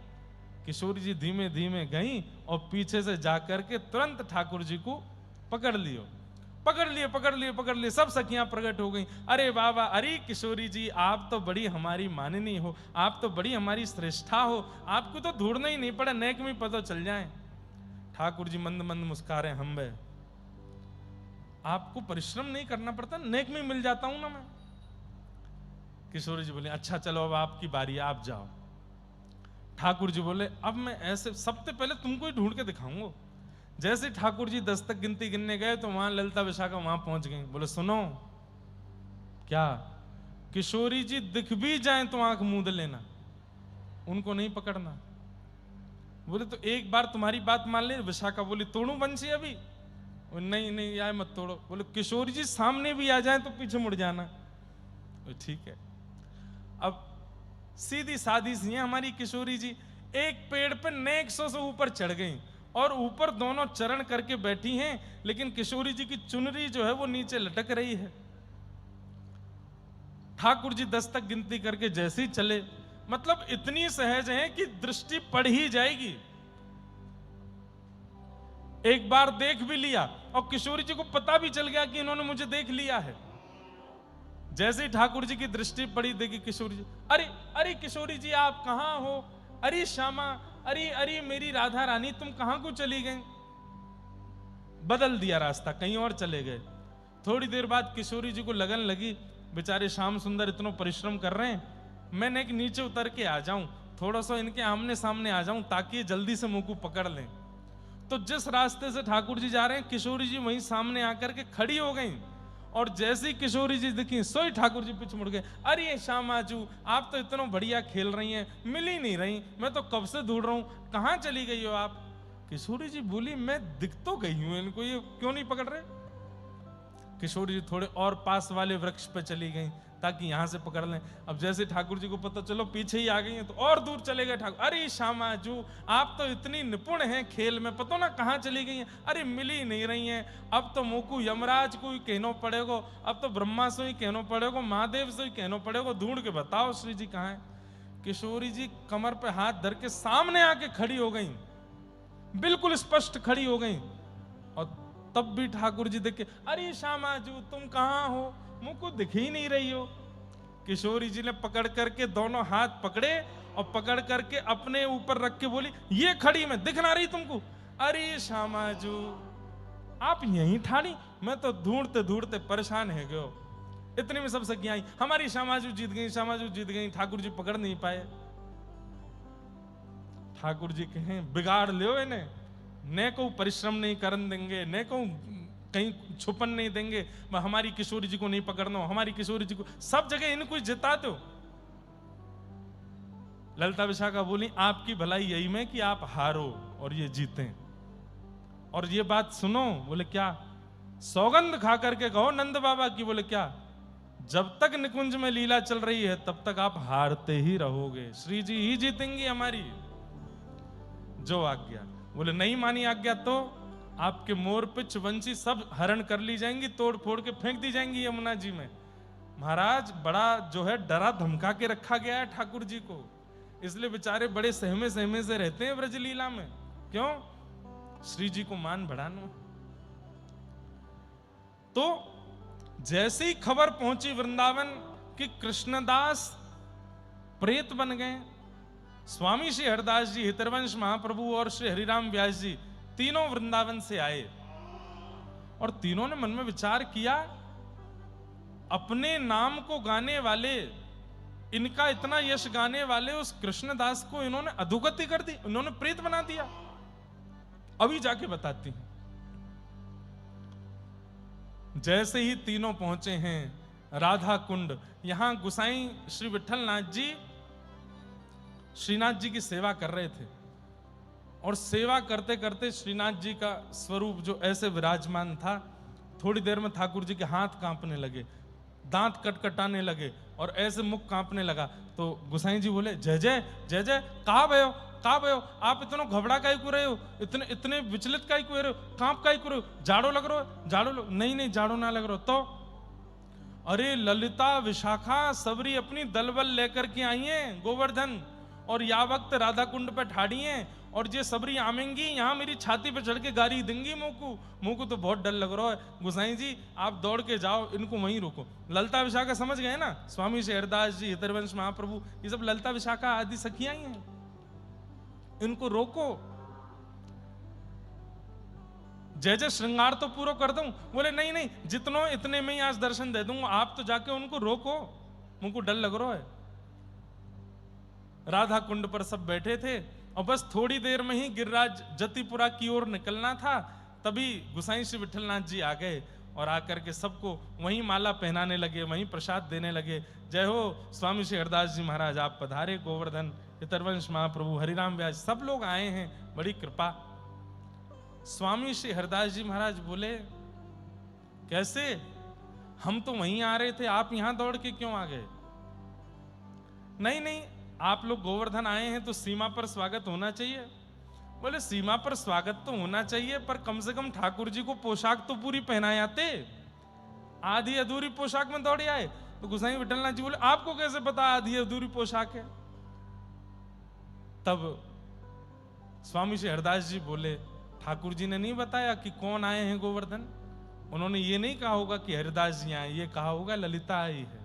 किशोरी जी धीमे धीमे गई और पीछे से जाकर के तुरंत ठाकुर जी को पकड़ लिए। सब सखियां प्रकट हो गई। अरे बाबा, अरे किशोरी जी आप तो बड़ी हमारी माननी हो, आप तो बड़ी हमारी श्रेष्ठा हो, आपको तो ढूंढना ही नहीं पड़ा, नेक में पता चल जाए। ठाकुर जी मंद मंद मुस्कारे, हम बे आपको परिश्रम नहीं करना पड़ता, नेक में मिल जाता हूं ना मैं। किशोरी जी बोले अच्छा चलो अब आपकी बारी, आप जाओ। ठाकुर जी बोले अब मैं ऐसे सबसे पहले तुमको ही ढूंढ के दिखाऊंगा। जैसे ठाकुर जी 10 तक गिनती गिनने गए तो वहां ललिता विशाखा वहां पहुंच गई। बोले सुनो, क्या? किशोरी जी दिख भी जाए तो आंख मूंद लेना, उनको नहीं पकड़ना। बोले तो एक बार तुम्हारी बात मान ले। विशाखा बोली तोड़ू बंसी अभी? नहीं आए मत तोड़ो। बोले किशोरी जी सामने भी आ जाए तो पीछे मुड़ जाना। ठीक है। अब सीधी सादी सी है हमारी किशोरी जी, एक पेड़ पे नेक 100 से ऊपर चढ़ गई और ऊपर दोनों चरण करके बैठी हैं, लेकिन किशोरी जी की चुनरी जो है वो नीचे लटक रही है। ठाकुर जी 10 तक गिनती करके जैसे ही चले, मतलब इतनी सहज है कि दृष्टि पड़ ही जाएगी। एक बार देख भी लिया और किशोरी जी को पता भी चल गया कि इन्होंने मुझे देख लिया है। जैसे ही ठाकुर जी की दृष्टि पड़ी, देखी किशोरी जी, अरे किशोरी जी आप कहां हो? अरे श्यामा, अरे मेरी राधा रानी तुम कहां को चली गई? बदल दिया रास्ता, कहीं और चले गए। थोड़ी देर बाद किशोरी जी को लगन लगी, बेचारे श्याम सुंदर इतना परिश्रम कर रहे हैं, मैंने एक नीचे उतर के आ जाऊं, थोड़ा सा इनके आमने सामने आ जाऊं ताकि ये जल्दी से मुंह को पकड़ लें। तो जिस रास्ते से ठाकुर जी जा रहे हैं, किशोरी जी वहीं सामने आकर के खड़ी हो गई, और जैसे ही किशोरी जी दिखी सोई ठाकुर जी पीछे मुड़ गए। अरे श्यामाजू, आप तो इतना बढ़िया खेल रही हैं, मिल ही नहीं रही, मैं तो कब से ढूंढ रहा हूं, कहां चली गई हो आप? किशोरी जी बोली, मैं दिख तो गई हूं, इनको ये क्यों नहीं पकड़ रहे? किशोरी जी थोड़े और पास वाले वृक्ष पे चली गई ताकि यहां से पकड़ लें। अब जैसे ठाकुर जी को पता चलो पीछे ही आ गई हैं, तो और दूर चले गए ठाकुर। अरे श्यामाजू, आप तो इतनी निपुण हैं खेल में, पता ना कहां चली गई हैं, अरे मिल ही नहीं रही हैं। अब तो मुकु यमराज को ही कहना पड़ेगा, अब तो ब्रह्मा से ही कहना पड़ेगा, महादेव से ही कहना पड़ेगा, ढूंढ के बताओ श्री जी कहां है। किशोरी जी कमर पे हाथ धर के सामने आके खड़ी हो गई, बिल्कुल स्पष्ट खड़ी हो गई। और तब भी ठाकुर जी देख के, अरे श्यामाजू तुम कहां हो, मुझको दिख ही नहीं रही हो। किशोरी जी ने पकड़ करके दोनों हाथ पकड़े और पकड़ करके अपने ऊपर रख के बोली, ये खड़ी मैं दिख ना रही तुमको? अरे श्यामाजू, आप यहीं ठाड़ी, मैं तो ढूंढते ढूंढते परेशान है गयो। इतने में सब सखियां आई, हमारी श्यामाजू जीत गई, श्यामाजू जीत गई। ठाकुर जी पकड़ नहीं पाए। ठाकुर जी कहें, बिगाड़ लियो इन्हें, ने को परिश्रम नहीं करन देंगे, ने को कहीं छुपन नहीं देंगे, हमारी किशोरी जी को नहीं पकड़ना, हमारी किशोरी जी को, सब जगह इनको जिताते हो। ललिता विशाखा बोली, आपकी भलाई यही में कि आप हारो और ये जीतें। और ये बात सुनो। बोले क्या? सौगंध खा करके कहो नंद बाबा की। बोले क्या? जब तक निकुंज में लीला चल रही है तब तक आप हारते ही रहोगे, श्री जी ही जीतेंगी हमारी, जो आज्ञा। बोले नहीं मानी आज्ञा तो आपके मोर पिच वंशी सब हरण कर ली जाएंगी, तोड़ फोड़ के फेंक दी जाएंगी यमुना जी में। महाराज बड़ा जो है डरा धमका के रखा गया है ठाकुर जी को, इसलिए बेचारे बड़े सहमे सहमे से रहते हैं ब्रजलीला में। क्यों? श्री जी को मान बढ़ाना। तो जैसे ही खबर पहुंची वृंदावन कि कृष्णदास प्रेत बन गए, स्वामी श्री हरिदास जी, हितरवंश महाप्रभु और श्री हरिराम व्यास जी तीनों वृंदावन से आए, और तीनों ने मन में विचार किया, अपने नाम को गाने वाले, इनका इतना यश गाने वाले उस कृष्णदास को इन्होंने अधोगति कर दी, इन्होंने प्रेत बना दिया। अभी जाके बताती हूं। जैसे ही तीनों पहुंचे हैं राधा कुंड, यहां गुसाई श्री विठलनाथ जी श्रीनाथ जी की सेवा कर रहे थे, और सेवा करते करते श्रीनाथ जी का स्वरूप जो ऐसे विराजमान था, थोड़ी देर में ठाकुर जी के हाथ कांपने लगे, दांत कटकटाने लगे और ऐसे मुख कांपने लगा। तो गुसाई जी बोले, जय जय जय जय, कहाँ भयो, कहाँ भयो, आप इतना घबरा काहे को रहे हो, इतने इतने विचलित काहे को रहे हो, कांप काहे को रहे हो, जाड़ो लग रहा हो, जाड़ो नहीं नहीं जाड़ो ना लग रहा हो। तो अरे ललिता विशाखा सबरी अपनी दलबल लेकर के आई हैं गोवर्धन, और या वक्त राधा कुंड पे ठाड़ी हैं, और ये सबरी आमेंगी यहाँ मेरी छाती पे चढ़ के गारी देंगी मुंह को तो बहुत डर लग रहा है। गुसाई जी आप दौड़ के जाओ, इनको वहीं रोको। ललिता विशाखा समझ गए ना, स्वामी श्री हरिदास जी, हितरवंश महाप्रभु, ये सब ललिता विशाखा आदि सखियां ही हैं, इनको रोको। जय जय श्रृंगार तो पूरा कर दूं। बोले नहीं नहीं, जितनो इतने में ही आज दर्शन दे दूंगा, आप तो जाके उनको रोको, मुझको डर लग रहा है। राधा कुंड पर सब बैठे थे, और बस थोड़ी देर में ही गिरिराज जतिपुरा की ओर निकलना था, तभी गुसाई श्री विठलनाथ जी आ गए, और आकर के सबको वहीं माला पहनाने लगे, वहीं प्रसाद देने लगे। जय हो स्वामी श्री हरिदास जी महाराज, आप पधारे, गोवर्धन, हितरवंश महाप्रभु, हरिराम व्यास, सब लोग आए हैं, बड़ी कृपा। स्वामी श्री हरिदास जी महाराज बोले, कैसे, हम तो वहीं आ रहे थे, आप यहां दौड़ के क्यों आ गए? नहीं नहीं, आप लोग गोवर्धन आए हैं तो सीमा पर स्वागत होना चाहिए। बोले सीमा पर स्वागत तो होना चाहिए, पर कम से कम ठाकुर जी को पोशाक तो पूरी पहनाए आते, आधी अधूरी पोशाक में दौड़े आए। तो गुसाई विठलनाथ जी बोले, आपको कैसे पता आधी अधूरी पोशाक है? तब स्वामी श्री हरिदास जी बोले, ठाकुर जी ने नहीं बताया कि कौन आए हैं गोवर्धन, उन्होंने ये नहीं कहा होगा कि हरिदास जी आए, ये कहा होगा ललिता आई है,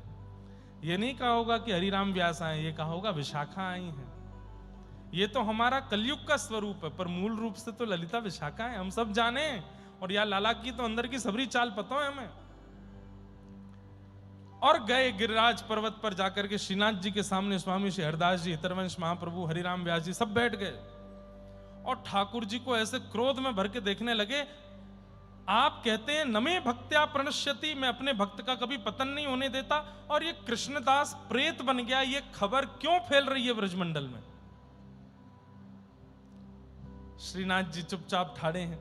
ये नहीं कहा होगा कि हरिराम व्यास आए, ये कहा होगा विशाखा आई है। ये तो हमारा कलयुग का स्वरूप है, पर मूल रूप से तो ललिता विशाखा है, हम सब जाने। और या लाला की तो अंदर की सबरी चाल पता है हमें। और गए गिरिराज पर्वत पर जाकर के श्रीनाथ जी के सामने स्वामी श्री हरिदास जी, हितरवंश महाप्रभु, हरिराम व्यास जी सब बैठ गए और ठाकुर जी को ऐसे क्रोध में भर के देखने लगे। आप कहते हैं नमे भक्त्या प्रणश्यति, मैं अपने भक्त का कभी पतन नहीं होने देता, और ये कृष्णदास प्रेत बन गया, ये खबर क्यों फैल रही है ब्रजमंडल में? श्रीनाथ जी चुपचाप ठाड़े हैं।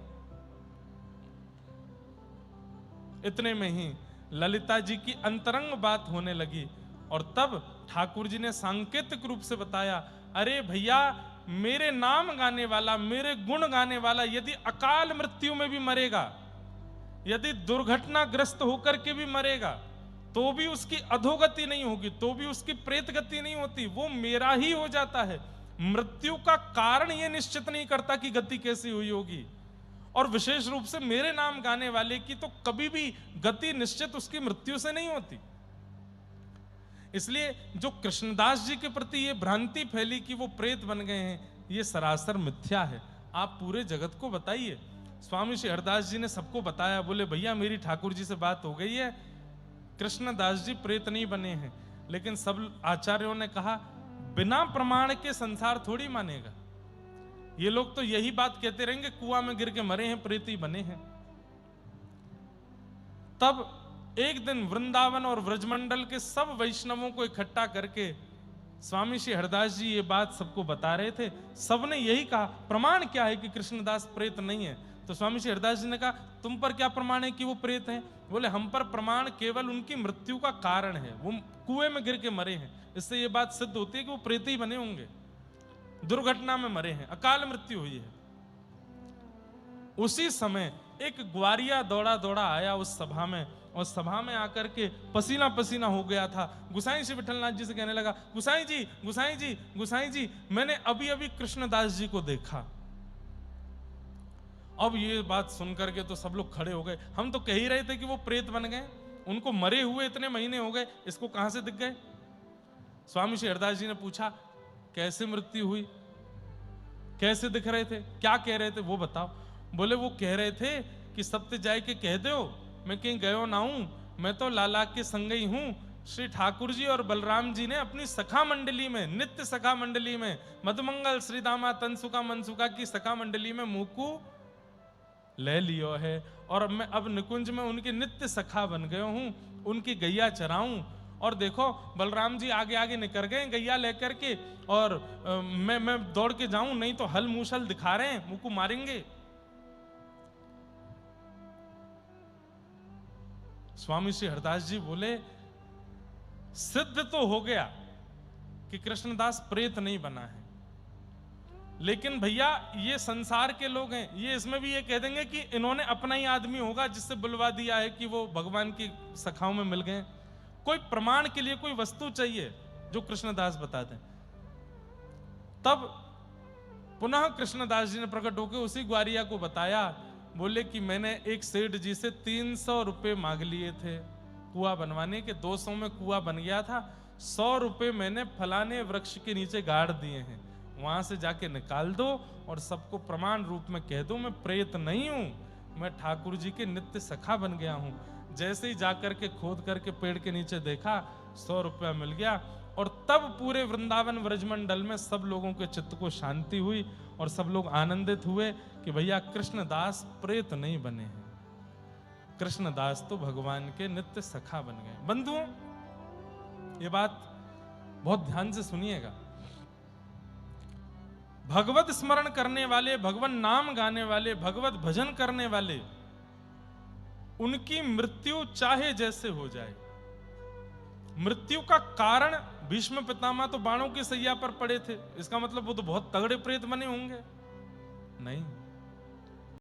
इतने में ही ललिता जी की अंतरंग बात होने लगी और तब ठाकुर जी ने सांकेतिक रूप से बताया, अरे भैया, मेरे नाम गाने वाला, मेरे गुण गाने वाला यदि अकाल मृत्यु में भी मरेगा, यदि दुर्घटनाग्रस्त होकर के भी मरेगा, तो भी उसकी अधोगति नहीं होगी, तो भी उसकी प्रेत गति नहीं होती, वो मेरा ही हो जाता है। मृत्यु का कारण ये निश्चित नहीं करता कि गति कैसी हुई होगी, और विशेष रूप से मेरे नाम गाने वाले की तो कभी भी गति निश्चित उसकी मृत्यु से नहीं होती। इसलिए जो कृष्णदास जी के प्रति ये भ्रांति फैली कि वो प्रेत बन गए हैं, ये सरासर मिथ्या है। आप पूरे जगत को बताइए। स्वामी श्री हरिदास जी ने सबको बताया, बोले भैया मेरी ठाकुर जी से बात हो गई है, कृष्णदास जी प्रेत नहीं बने हैं। लेकिन सब आचार्यों ने कहा बिना प्रमाण के संसार थोड़ी मानेगा, ये लोग तो यही बात कहते रहेंगे कुआं में गिर के मरे हैं, प्रेत ही बने हैं। तब एक दिन वृंदावन और व्रजमंडल के सब वैष्णवों को इकट्ठा करके स्वामी श्री हरिदास जी ये बात सबको बता रहे थे। सबने यही कहा, प्रमाण क्या है कि कृष्णदास प्रेत नहीं है? तो स्वामी श्री हरिदास जी ने कहा, तुम पर क्या प्रमाण है कि वो प्रेत हैं? बोले हम पर प्रमाण केवल उनकी मृत्यु का कारण है, वो कुएं में गिर के मरे हैं, इससे ये बात सिद्ध होती है कि वो प्रेत ही बने होंगे, दुर्घटना में मरे हैं, अकाल मृत्यु हुई है। उसी समय एक ग्वारिया दौड़ा दौड़ा आया उस सभा में, और सभा में आकर के पसीना पसीना हो गया था। गुसाई श्री विठलनाथ जी से कहने लगा, गुसाई जी, गुसाई जी, गुसाई जी, मैंने अभी अभी कृष्णदास जी को देखा। अब ये बात सुनकर के तो सब लोग खड़े हो गए। हम तो कह ही रहे थे कि वो प्रेत बन गए, उनको मरे हुए इतने महीने हो गए, इसको कहां से दिख गए? स्वामी श्री हरिदास जी ने पूछा, कैसे मृत्यु हुई, कैसे दिख रहे थे, क्या कह रहे थे वो बताओ। बोले वो कह रहे थे कि सबते जाए के कह दो मैं कहीं गयो ना हूं, मैं तो लाला के संग ही हूं। श्री ठाकुर जी और बलराम जी ने अपनी सखा मंडली में, नित्य सखा मंडली में, मधुमंगल श्रीदामा तनसुका मनसुका की सखा मंडली में मुकु ले लियो है, और मैं अब निकुंज में उनके नित्य सखा बन गयो हूं, उनकी गैया चराऊं। और देखो बलराम जी आगे आगे निकल गए गैया लेकर के, और मैं दौड़ के जाऊं, नहीं तो हल मूसल दिखा रहे हैं, मुझको मारेंगे। स्वामी श्री हरिदास जी बोले, सिद्ध तो हो गया कि कृष्णदास प्रेत नहीं बना है, लेकिन भैया ये संसार के लोग हैं, ये इसमें भी ये कह देंगे कि इन्होंने अपना ही आदमी होगा जिससे बुलवा दिया है कि वो भगवान की सखाओं में मिल गए। कोई प्रमाण के लिए कोई वस्तु चाहिए जो कृष्णदास बताते हैं। तब पुनः कृष्णदास जी ने प्रकट होकर उसी ग्वारिया को बताया, बोले कि मैंने एक सेठ जी से 300 रुपए मांग लिए थे कुआं बनवाने के, 200 में कुआं बन गया था, 100 रुपए मैंने फलाने वृक्ष के नीचे गाड़ दिए हैं, वहां से जाके निकाल दो और सबको प्रमाण रूप में कह दो मैं प्रेत नहीं हूं, मैं ठाकुर जी के नित्य सखा बन गया हूं। जैसे ही जाकर के खोद करके पेड़ के नीचे देखा, 100 रुपया मिल गया, और तब पूरे वृंदावन व्रजमंडल में सब लोगों के चित्त को शांति हुई और सब लोग आनंदित हुए कि भैया कृष्णदास प्रेत नहीं बने हैं, कृष्णदास तो भगवान के नित्य सखा बन गए। बंधुओं, ये बात बहुत ध्यान से सुनिएगा। भगवत स्मरण करने वाले, भगवान नाम गाने वाले, भगवत भजन करने वाले, उनकी मृत्यु चाहे जैसे हो जाए, मृत्यु का कारण भीष्म पितामह तो बाणों की सैया पर पड़े थे, इसका मतलब वो तो बहुत तगड़े प्रेत बने होंगे? नहीं।